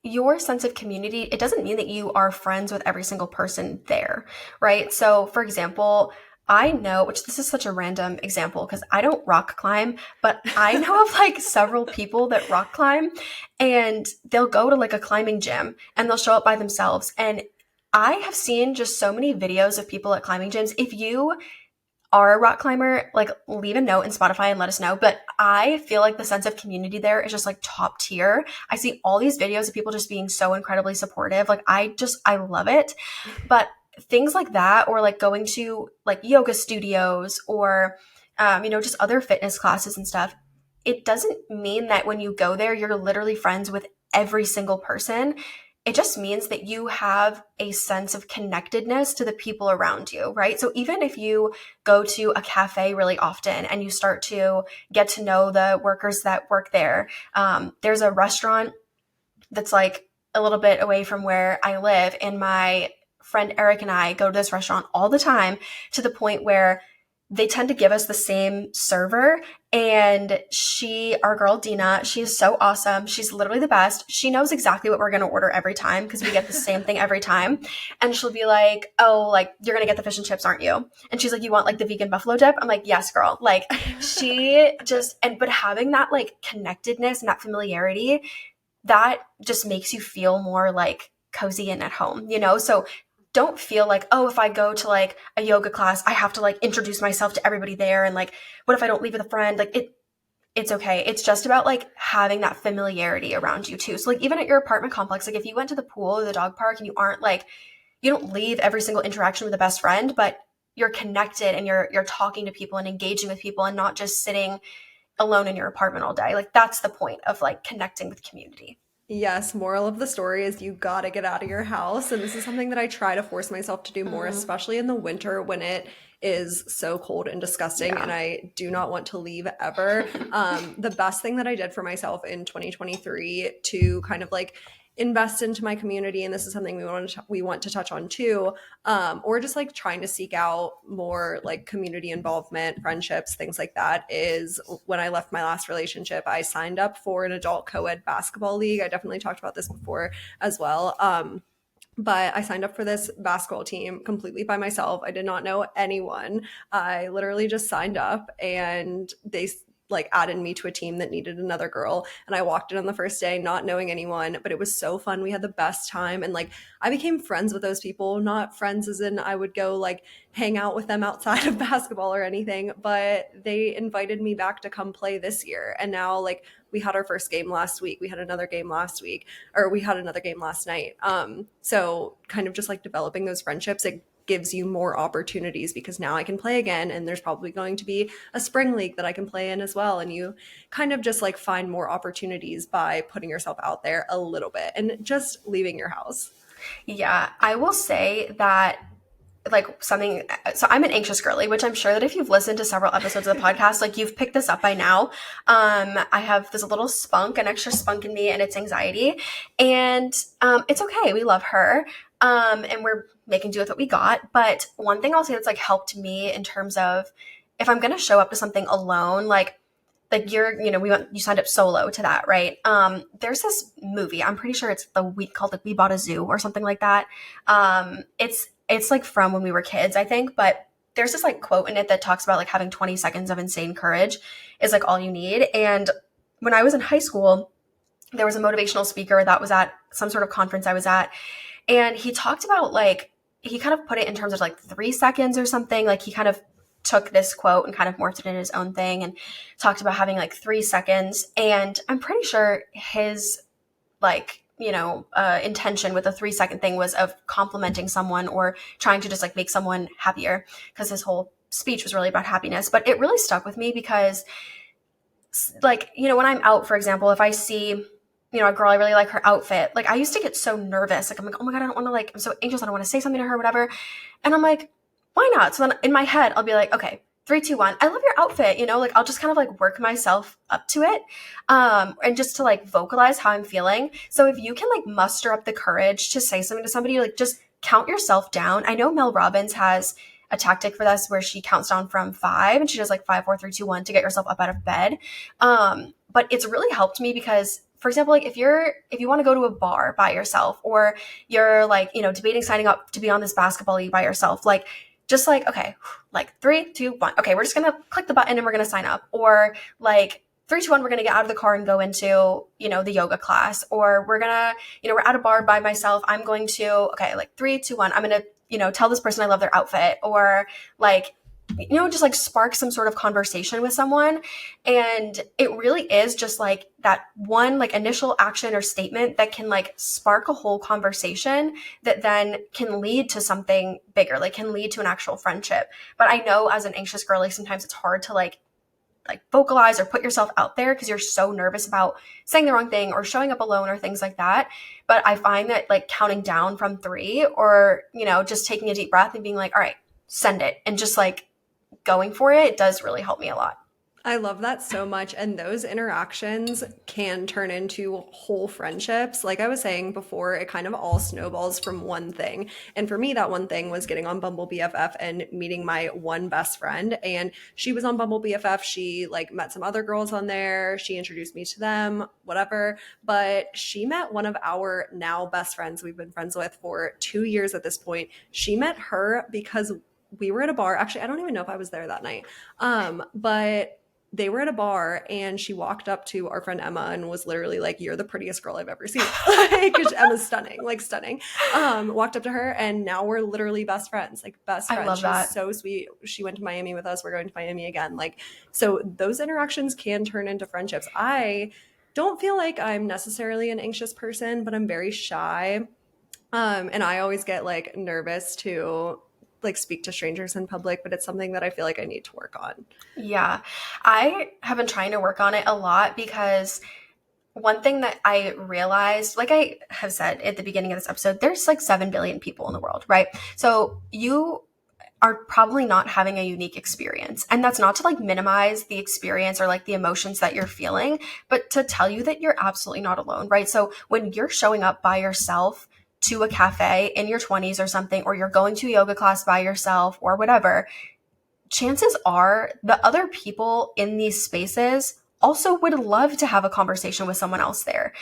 your sense of community, it doesn't mean that you are friends with every single person there, right? So, for example, I know, which this is such a random example because I don't rock climb, but I know of like several people that rock climb and they'll go to like a climbing gym and they'll show up by themselves. And I have seen just so many videos of people at climbing gyms. If you are a rock climber, like leave a note in Spotify and let us know. But I feel like the sense of community there is just like top tier. I see all these videos of people just being so incredibly supportive. Like I love it. But things like that, or like going to like yoga studios or, just other fitness classes and stuff, it doesn't mean that when you go there, you're literally friends with every single person. it just means that you have a sense of connectedness to the people around you, right? So even if you go to a cafe really often and you start to get to know the workers that work there, there's a restaurant that's like a little bit away from where I live. And my friend Eric and I go to this restaurant all the time, to the point where they tend to give us the same server. And our girl Dina, she's so awesome. She's literally the best. She knows exactly what we're going to order every time because we get the same thing every time. And she'll be like, oh, like, you're going to get the fish and chips, aren't you? And she's like, you want like the vegan buffalo dip? I'm like, yes, girl. Like, but having that like connectedness and that familiarity, that just makes you feel more like cozy and at home, you know? So don't feel like, oh, if I go to like a yoga class, I have to like introduce myself to everybody there. And like, what if I don't leave with a friend? Like it's okay. It's just about like having that familiarity around you too. So like even at your apartment complex, like if you went to the pool or the dog park and you don't leave every single interaction with a best friend, but you're connected and you're talking to people and engaging with people and not just sitting alone in your apartment all day. Like that's the point of like connecting with community. Yes, moral of the story is you gotta get out of your house. And this is something that I try to force myself to do more, Mm-hmm. especially in the winter when it is so cold and disgusting and Yeah. I do not want to leave ever. The best thing that I did for myself in 2023 to kind of like invest into my community, and this is something we want to touch on too, or just like trying to seek out more like community involvement, friendships, things like that, is when I left my last relationship, I signed up for an adult co-ed basketball league. I definitely talked about this before as well. But I signed up for this basketball team completely by myself. I did not know anyone. I literally just signed up and they like added me to a team that needed another girl. And I walked in on the first day not knowing anyone, but it was so fun. We had the best time. And like I became friends with those people, not friends as in I would go like hang out with them outside of basketball or anything, but they invited me back to come play this year. And now like we had our first game last week. We had another game last week, or we had another game last night. So kind of just like developing those friendships, it gives you more opportunities because now I can play again and there's probably going to be a spring league that I can play in as well. And you kind of just like find more opportunities by putting yourself out there a little bit and just leaving your house. Yeah, I will say that like something, so I'm an anxious girly, which I'm sure that if you've listened to several episodes of the podcast, like you've picked this up by now. I have this little spunk, an extra spunk in me, and it's anxiety. And it's okay. We love her. And we're making do with what we got. But one thing I'll say that's like helped me in terms of if I'm gonna show up to something alone, like you signed up solo to that, right? There's this movie, I'm pretty sure it's called like We Bought a Zoo or something like that. It's like from when we were kids, I think, but there's this like quote in it that talks about like having 20 seconds of insane courage is like all you need. And when I was in high school, there was a motivational speaker that was at some sort of conference I was at, and he talked about like he kind of put it in terms of like 3 seconds or something. Like he kind of took this quote and kind of morphed it in his own thing and talked about having like 3 seconds. And I'm pretty sure his like, intention with the 3 second thing was of complimenting someone or trying to just like make someone happier, because his whole speech was really about happiness. But it really stuck with me because like, when I'm out, for example, if I see, a girl, I really like her outfit. Like I used to get so nervous. Like I'm like, oh my God, I don't want to like, I'm so anxious. I don't want to say something to her, whatever. And I'm like, why not? So then in my head, I'll be like, okay, 3, 2, 1. I love your outfit. Like I'll just kind of like work myself up to it. And just to like vocalize how I'm feeling. So if you can like muster up the courage to say something to somebody, like just count yourself down. I know Mel Robbins has a tactic for this where she counts down from 5 and she does like 5, 4, 3, 2, 1 to get yourself up out of bed. But it's really helped me because, for example, like if you want to go to a bar by yourself, or you're like, debating signing up to be on this basketball league by yourself, like just like, okay, like 3, 2, 1. Okay, we're just going to click the button and we're going to sign up. Or like 3, 2, 1, we're going to get out of the car and go into, the yoga class. Or we're going to, we're at a bar by myself. I'm going to, okay, like 3, 2, 1, I'm going to, tell this person I love their outfit. Or like, just like spark some sort of conversation with someone. And it really is just like that one like initial action or statement that can like spark a whole conversation that then can lead to something bigger, like can lead to an actual friendship. But I know as an anxious girl, like sometimes it's hard to like like vocalize or put yourself out there because you're so nervous about saying the wrong thing or showing up alone or things like that. But I find that like counting down from 3 or, just taking a deep breath and being like, all right, send it, and just like going for it, it does really help me a lot. I love that so much. And those interactions can turn into whole friendships. Like I was saying before, it kind of all snowballs from one thing. And for me, that one thing was getting on Bumble BFF and meeting my one best friend. And she was on Bumble BFF. She like met some other girls on there. She introduced me to them, whatever. But she met one of our now best friends we've been friends with for 2 years at this point. She met her because we were at a bar. Actually, I don't even know if I was there that night. But they were at a bar and she walked up to our friend Emma and was literally like, "You're the prettiest girl I've ever seen." Like, 'cause Emma's stunning, like stunning. Walked up to her and now we're literally best friends, like best I love friends. that. She's so sweet. She went to Miami with us. We're going to Miami again. Like, so those interactions can turn into friendships. I don't feel like I'm necessarily an anxious person, but I'm very shy. And I always get like nervous to like speak to strangers in public, but it's something that I feel like I need to work on. Yeah. I have been trying to work on it a lot because one thing that I realized, like I have said at the beginning of this episode, there's like 7 billion people in the world, right? So you are probably not having a unique experience. And that's not to like minimize the experience or like the emotions that you're feeling, but to tell you that you're absolutely not alone, right? So when you're showing up by yourself to a cafe in your 20s or something, or you're going to a yoga class by yourself or whatever, chances are the other people in these spaces also would love to have a conversation with someone else there.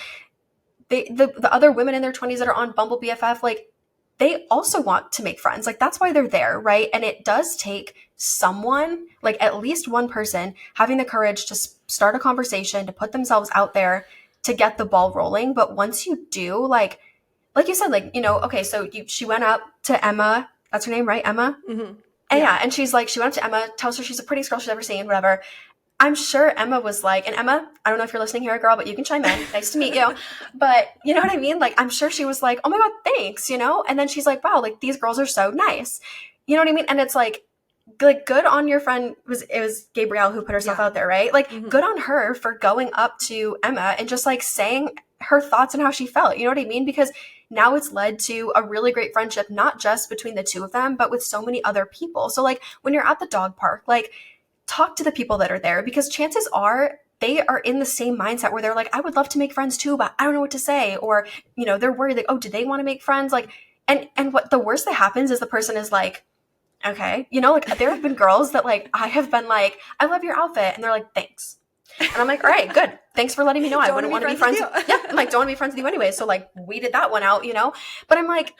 The other women in their 20s that are on Bumble BFF, like they also want to make friends. Like that's why they're there, right? And it does take someone, like at least one person, having the courage to start a conversation, to put themselves out there, to get the ball rolling. But once you do, like you said, like, okay, so she went up to Emma. That's her name, right? Emma? Mm-hmm. And yeah, and she's like, she went up to Emma, tells her she's the prettiest girl she's ever seen, whatever. I'm sure Emma was like, and Emma, I don't know if you're listening here, girl, but you can chime in. Nice to meet you. But you know what I mean? Like, I'm sure she was like, oh my God, thanks, And then she's like, wow, like these girls are so nice. You know what I mean? And it's like good on your friend. It was Gabrielle who put herself out there, right? Like good on her for going up to Emma and just like saying her thoughts and how she felt. You know what I mean? Because now it's led to a really great friendship, not just between the two of them, but with so many other people. So like when you're at the dog park, like talk to the people that are there, because chances are they are in the same mindset where they're like, I would love to make friends too, but I don't know what to say. Or, they're worried like, oh, do they want to make friends? Like, and what the worst that happens is the person is like, okay, like there have been girls that like, I have been like, I love your outfit. And they're like, thanks. And I'm like, all right, good. Thanks for letting me know. I wouldn't want to be friends. Yeah. I'm like, don't want to be friends with you anyway. So like we did that one out, but I'm like,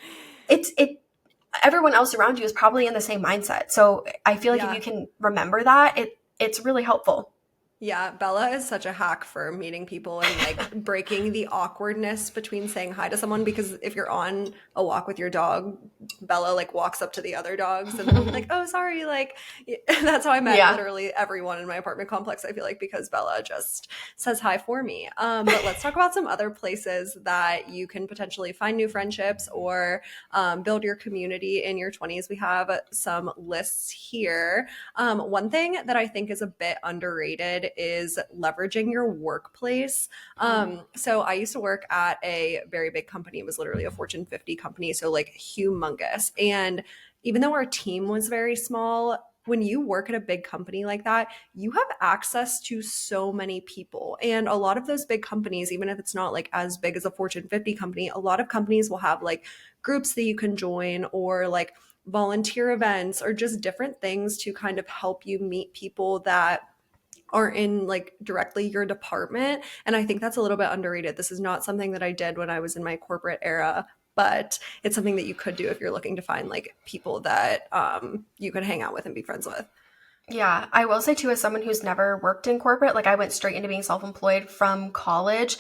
everyone else around you is probably in the same mindset. So I feel like if you can remember that, it's really helpful. Yeah, Bella is such a hack for meeting people and like breaking the awkwardness between saying hi to someone, because if you're on a walk with your dog, Bella like walks up to the other dogs and they'll be like, oh, sorry. Like that's how I met literally everyone in my apartment complex, I feel like, because Bella just says hi for me. But let's talk about some other places that you can potentially find new friendships or build your community in your 20s. We have some lists here. One thing that I think is a bit underrated is leveraging your workplace. So I used to work at a very big company. It was literally a Fortune 50 company, so like humongous. And even though our team was very small, when you work at a big company like that, you have access to so many people. And a lot of those big companies, even if it's not like as big as a Fortune 50 company, a lot of companies will have like groups that you can join or like volunteer events or just different things to kind of help you meet people that are in like directly your department. And I think that's a little bit underrated. This is not something that I did when I was in my corporate era, but it's something that you could do if you're looking to find like people that you could hang out with and be friends with. Yeah, I will say too, as someone who's never worked in corporate, like I went straight into being self-employed from college.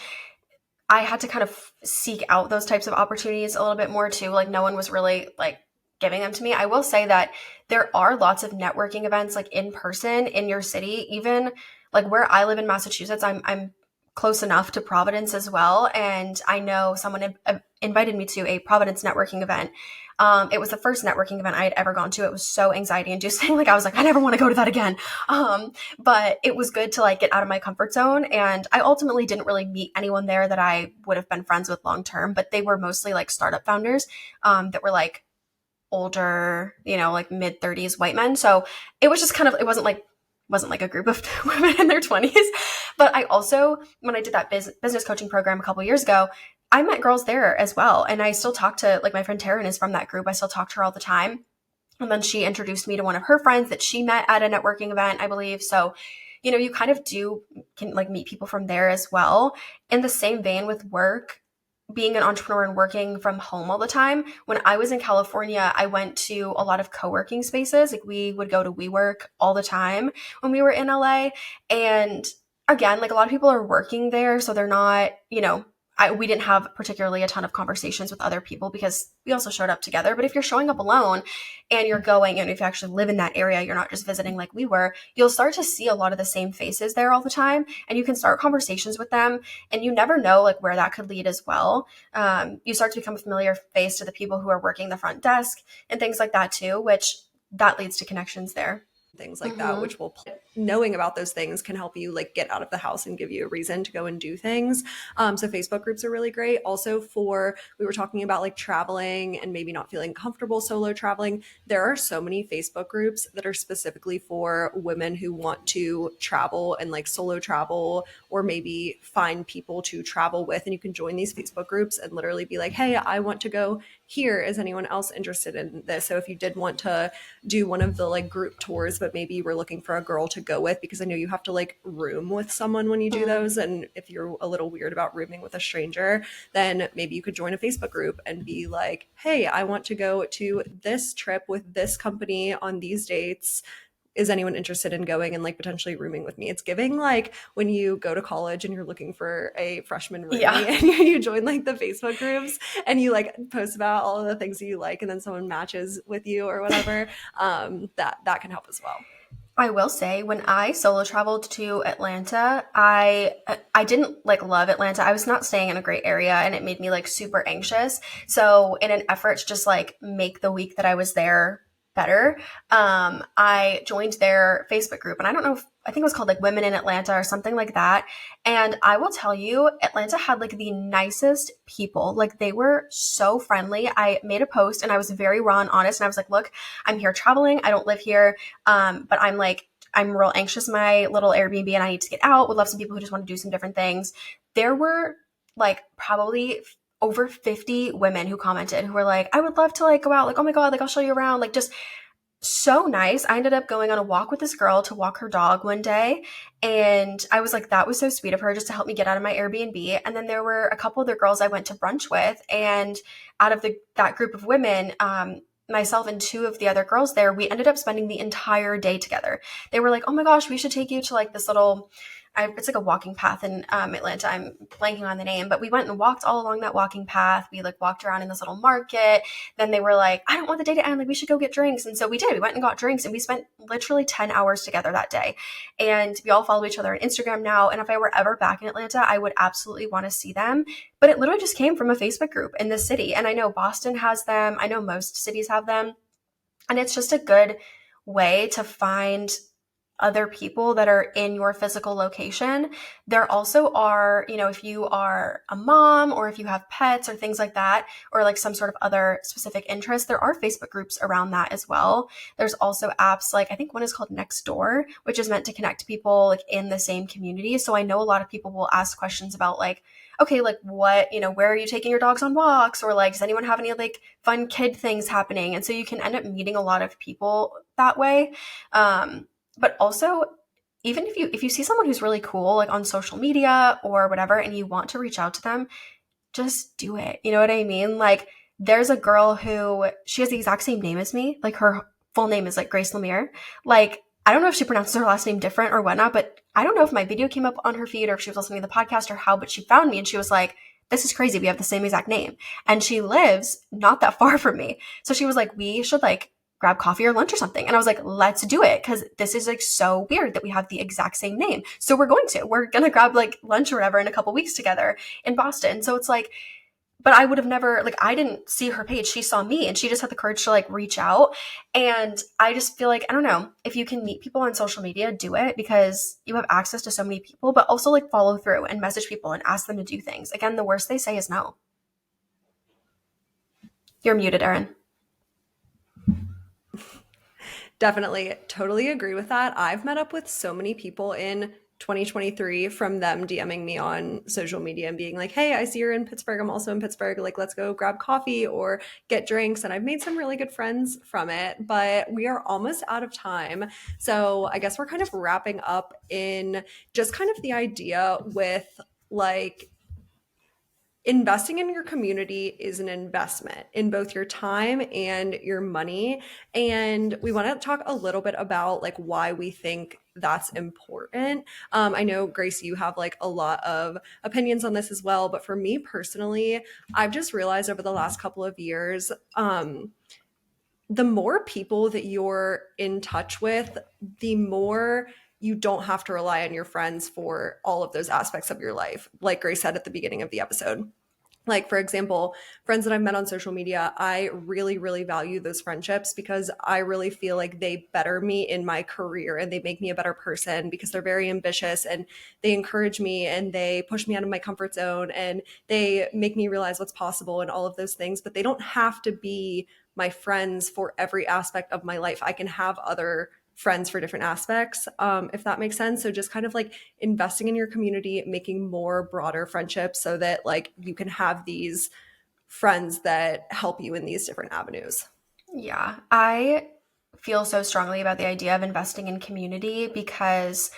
I had to kind of seek out those types of opportunities a little bit more too. Like no one was really like giving them to me. I will say that there are lots of networking events like in person in your city. Even like where I live in Massachusetts, I'm close enough to Providence as well. And I know someone invited me to a Providence networking event It was the first networking event I had ever gone to. It was so anxiety inducing. Like I was like, I never want to go to that again. But it was good to like get out of my comfort zone. And I ultimately didn't really meet anyone there that I would have been friends with long term, but they were mostly like startup founders that were like older, like mid 30s white men. So it was just kind of, it wasn't like a group of women in their 20s. But I also, when I did that business coaching program a couple years ago, I met girls there as well. And I still talk to, like, my friend Taryn is from that group. I still talk to her all the time. And then she introduced me to one of her friends that she met at a networking event, I believe. So, you kind of can like meet people from there as well. In the same vein with work, being an entrepreneur and working from home all the time. When I was in California, I went to a lot of co-working spaces. Like we would go to WeWork all the time when we were in LA. And again, like a lot of people are working there, so they're not, we didn't have particularly a ton of conversations with other people because we also showed up together. But if you're showing up alone and you're going, and if you actually live in that area, you're not just visiting like we were, you'll start to see a lot of the same faces there all the time. And you can start conversations with them. And you never know like where that could lead as well. You start to become a familiar face to the people who are working the front desk and things like that too, which that leads to connections there. Things like that, which will knowing about those things can help you like get out of the house and give you a reason to go and do things. So Facebook groups are really great. Also we were talking about like traveling and maybe not feeling comfortable solo traveling. There are so many Facebook groups that are specifically for women who want to travel and like solo travel, or maybe find people to travel with. And you can join these Facebook groups and literally be like, hey, I want to go here. Is anyone else interested in this? So if you did want to do one of the like group tours, but maybe you were looking for a girl to go with, because I know you have to like room with someone when you do those. And if you're a little weird about rooming with a stranger, then maybe you could join a Facebook group and be like, hey, I want to go to this trip with this company on these dates. Is anyone interested in going and like potentially rooming with me? It's giving like when you go to college and you're looking for a freshman roomie and you join like the Facebook groups and you like post about all of the things that you like, and then someone matches with you or whatever. That can help as well. I will say, when I solo traveled to Atlanta, I didn't like love Atlanta. I was not staying in a great area, and it made me like super anxious. So in an effort to just like make the week that I was there better, I joined their Facebook group, and I think it was called like Women in Atlanta or something like that. And I will tell you, Atlanta had like the nicest people. Like they were so friendly. I made a post and I was very raw and honest. And I was like, look, I'm here traveling. I don't live here. But I'm real anxious in my little Airbnb and I need to get out. Would love some people who just want to do some different things. There were like probably over 50 women who commented who were like, I would love to like go out. Like, oh my God, like I'll show you around. Like just so nice. I ended up going on a walk with this girl to walk her dog one day. And I was like, that was so sweet of her just to help me get out of my Airbnb. And then there were a couple other girls I went to brunch with. And out of that group of women, myself and two of the other girls there, we ended up spending the entire day together. They were like, oh my gosh, we should take you to like this little, it's like a walking path in Atlanta. I'm blanking on the name, but we went and walked all along that walking path. We like walked around in this little market. Then they were like, I don't want the day to end. Like we should go get drinks. And so we did. We went and got drinks and we spent literally 10 hours together that day. And we all follow each other on Instagram now. And if I were ever back in Atlanta, I would absolutely want to see them. But it literally just came from a Facebook group in the city. And I know Boston has them. I know most cities have them. And it's just a good way to find other people that are in your physical location. There also are, if you are a mom or if you have pets or things like that, or like some sort of other specific interest, there are Facebook groups around that as well. There's also apps like, I think one is called Nextdoor, which is meant to connect people like in the same community. So I know a lot of people will ask questions about like, okay, like what, where are you taking your dogs on walks? Or like, does anyone have any like fun kid things happening? And so you can end up meeting a lot of people that way. But also, even if you see someone who's really cool, like on social media or whatever, and you want to reach out to them, just do it. You know what I mean? Like there's a girl who, she has the exact same name as me. Like her full name is like Grace Lemire. Like, I don't know if she pronounces her last name different or whatnot, but I don't know if my video came up on her feed or if she was listening to the podcast or how, but she found me and she was like, this is crazy. We have the same exact name. And she lives not that far from me. So she was like, we should like grab coffee or lunch or something. And I was like, let's do it. Cause this is like so weird that we have the exact same name. So we're going to grab like lunch or whatever in a couple weeks together in Boston. So it's like, but I would have never, like, I didn't see her page. She saw me and she just had the courage to like reach out. And I just feel like, I don't know, if you can meet people on social media, do it because you have access to so many people, but also like follow through and message people and ask them to do things. Again, the worst they say is no. You're muted, Erin. Definitely, totally agree with that. I've met up with so many people in 2023 from them DMing me on social media and being like, hey, I see you're in Pittsburgh. I'm also in Pittsburgh. Like, let's go grab coffee or get drinks. And I've made some really good friends from it, but we are almost out of time. So I guess we're kind of wrapping up in just kind of the idea with like, investing in your community is an investment in both your time and your money. And we want to talk a little bit about like why we think that's important. I know, Grace, you have like a lot of opinions on this as well, but for me personally, I've just realized over the last couple of years, the more people that you're in touch with, the more you don't have to rely on your friends for all of those aspects of your life. Like Grace said at the beginning of the episode, like, for example, friends that I've met on social media, I really, really value those friendships because I really feel like they better me in my career and they make me a better person because they're very ambitious and they encourage me and they push me out of my comfort zone and they make me realize what's possible and all of those things. But they don't have to be my friends for every aspect of my life. I can have other friends for different aspects, if that makes sense. So just kind of like investing in your community, making more broader friendships so that like you can have these friends that help you in these different avenues. Yeah, I feel so strongly about the idea of investing in community because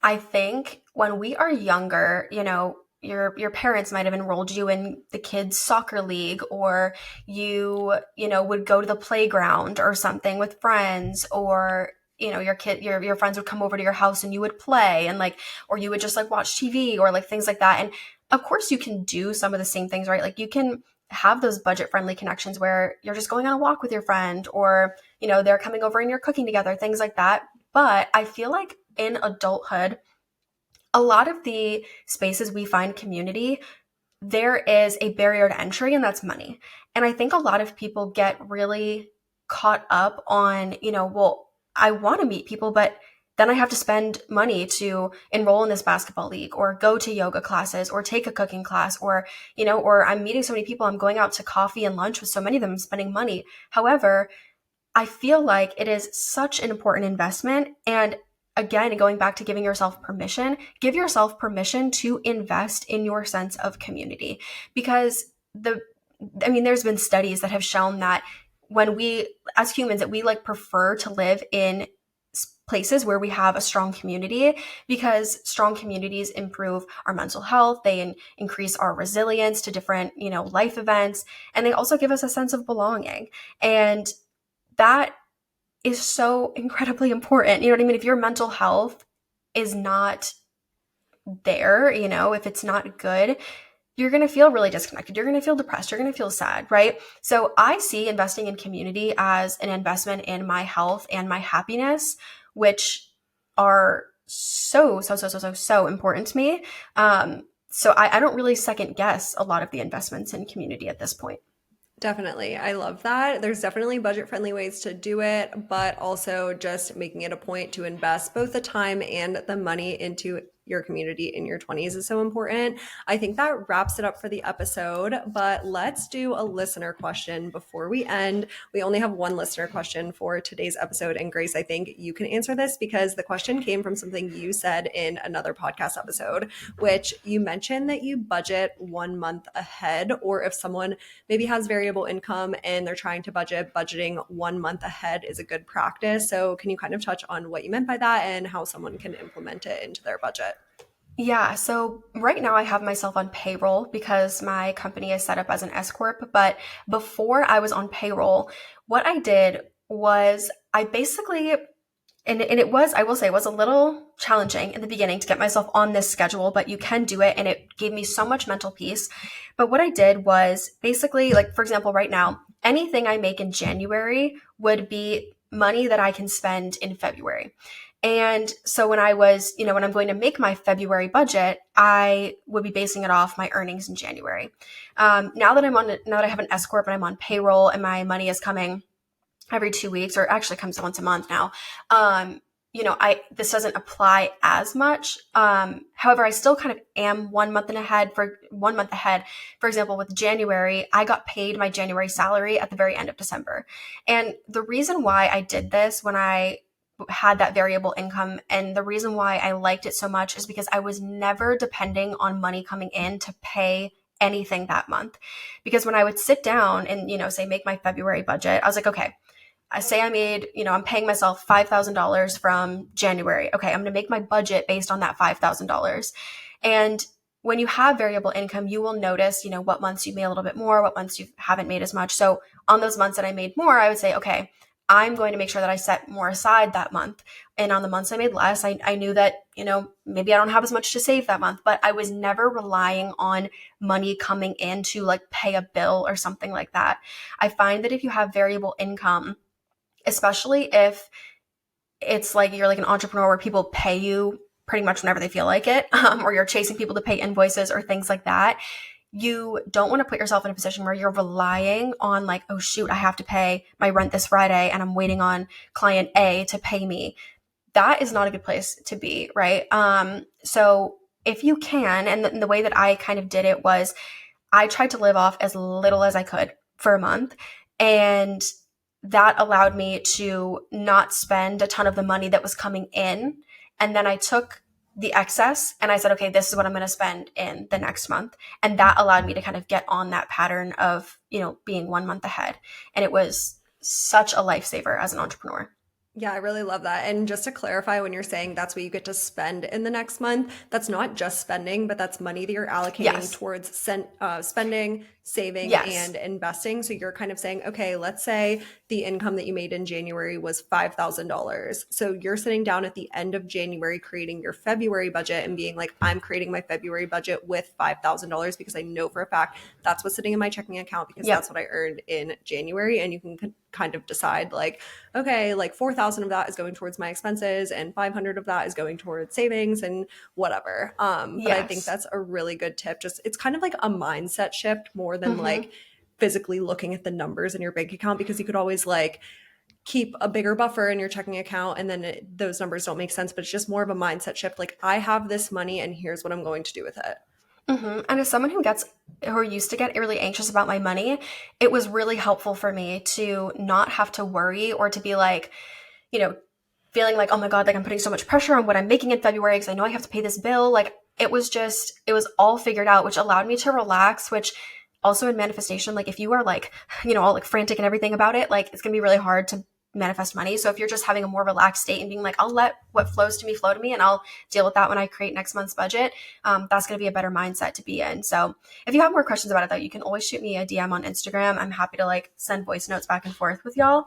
I think when we are younger, your parents might have enrolled you in the kids soccer league, or you would go to the playground or something with friends, or your friends would come over to your house and you would play and like, or you would just like watch TV or like things like that. And of course you can do some of the same things, right? Like you can have those budget friendly connections where you're just going on a walk with your friend, or they're coming over and you're cooking together, things like that. But I feel like in adulthood, a lot of the spaces we find community, there is a barrier to entry, and that's money. And I think a lot of people get really caught up on, well, I want to meet people, but then I have to spend money to enroll in this basketball league or go to yoga classes or take a cooking class, or I'm meeting so many people, I'm going out to coffee and lunch with so many of them, I'm spending money. However, I feel like it is such an important investment. And again, going back to giving yourself permission, give yourself permission to invest in your sense of community. Because there's been studies that have shown that when we, as humans, that we like prefer to live in places where we have a strong community, because strong communities improve our mental health, they increase our resilience to different, life events, and they also give us a sense of belonging. And that is so incredibly important. You know what I mean? If your mental health is not there, if it's not good, you're going to feel really disconnected. You're going to feel depressed. You're going to feel sad, right? So I see investing in community as an investment in my health and my happiness, which are so, so, so, so, so, so important to me. So I don't really second guess a lot of the investments in community at this point. Definitely. I love that. There's definitely budget friendly ways to do it, but also just making it a point to invest both the time and the money into your community in your 20s is so important. I think that wraps it up for the episode, but let's do a listener question before we end. We only have one listener question for today's episode. And Grace, I think you can answer this because the question came from something you said in another podcast episode, which you mentioned that you budget 1 month ahead, or if someone maybe has variable income and they're trying to budgeting 1 month ahead is a good practice. So can you kind of touch on what you meant by that and how someone can implement it into their budget? Yeah, so right now I have myself on payroll because my company is set up as an S corp. But before I was on payroll, what I did was I basically, and it was, I will say, it was a little challenging in the beginning to get myself on this schedule, but you can do it. And it gave me so much mental peace. But what I did was basically, like, for example, right now, anything I make in January would be money that I can spend in February. And so when I was, when I'm going to make my February budget, I would be basing it off my earnings in January. Now that I have an S corp and I'm on payroll and my money is coming every 2 weeks, or actually comes once a month now. I this doesn't apply as much. However, I still kind of am 1 month ahead. For 1 month ahead, for example, with January, I got paid my January salary at the very end of December, and the reason why I did this when I had that variable income, and the reason why I liked it so much, is because I was never depending on money coming in to pay anything that month. Because when I would sit down and, say make my February budget, I was like, okay, I say I made, I'm paying myself $5,000 from January. Okay, I'm going to make my budget based on that $5,000. And when you have variable income, you will notice, what months you made a little bit more, what months you haven't made as much. So on those months that I made more, I would say, okay, I'm going to make sure that I set more aside that month. And on the months I made less, I knew that, maybe I don't have as much to save that month, but I was never relying on money coming in to like pay a bill or something like that. I find that if you have variable income, especially if it's like you're like an entrepreneur where people pay you pretty much whenever they feel like it, or you're chasing people to pay invoices or things like that, you don't want to put yourself in a position where you're relying on like, oh shoot, I have to pay my rent this Friday and I'm waiting on client A to pay me. That is not a good place to be, right? So if you can, and the way that I kind of did it was I tried to live off as little as I could for a month. And that allowed me to not spend a ton of the money that was coming in. And then I took the excess and I said, okay, this is what I'm going to spend in the next month. And that allowed me to kind of get on that pattern of, being 1 month ahead. And it was such a lifesaver as an entrepreneur. Yeah, I really love that. And just to clarify, when you're saying that's what you get to spend in the next month, that's not just spending, but that's money that you're allocating Yes. towards spending, saving, Yes. and investing. So you're kind of saying, okay, let's say the income that you made in January was $5,000. So you're sitting down at the end of January, creating your February budget and being like, I'm creating my February budget with $5,000 because I know for a fact that's what's sitting in my checking account because Yep. that's what I earned in January. And you can kind of decide like, okay, like 4,000 of that is going towards my expenses and 500 of that is going towards savings and whatever. But I think Yes. that's a really good tip. Just it's kind of like a mindset shift more than Mm-hmm. like physically looking at the numbers in your bank account, because you could always like keep a bigger buffer in your checking account and then those numbers don't make sense. But it's just more of a mindset shift. Like, I have this money and here's what I'm going to do with it. And as someone who used to get really anxious about my money, it was really helpful for me to not have to worry or to be like, you know, feeling like, oh my God, like I'm putting so much pressure on what I'm making in February because I know I have to pay this bill. Like it was all figured out, which allowed me to relax, which also in manifestation, like if you are like, all like frantic and everything about it, like it's going to be really hard to manifest money. So if you're just having a more relaxed state and being like, I'll let what flow to me and I'll deal with that when I create next month's budget, that's going to be a better mindset to be in. So if you have more questions about it though, you can always shoot me a DM on Instagram. I'm happy to like send voice notes back and forth with y'all.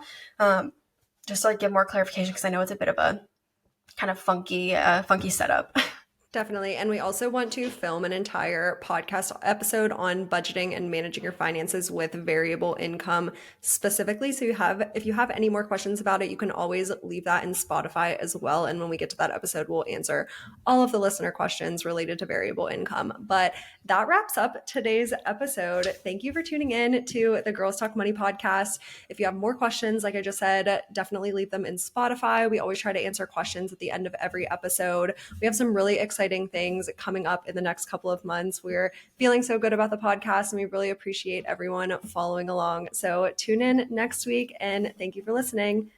Just to like give more clarification because I know it's a bit of a kind of funky setup. Definitely. And we also want to film an entire podcast episode on budgeting and managing your finances with variable income specifically. So if you have any more questions about it, you can always leave that in Spotify as well. And when we get to that episode, we'll answer all of the listener questions related to variable income. But that wraps up today's episode. Thank you for tuning in to the Girls Talk Money podcast. If you have more questions, like I just said, definitely leave them in Spotify. We always try to answer questions at the end of every episode. We have some really exciting things coming up in the next couple of months. We're feeling so good about the podcast and we really appreciate everyone following along. So tune in next week and thank you for listening.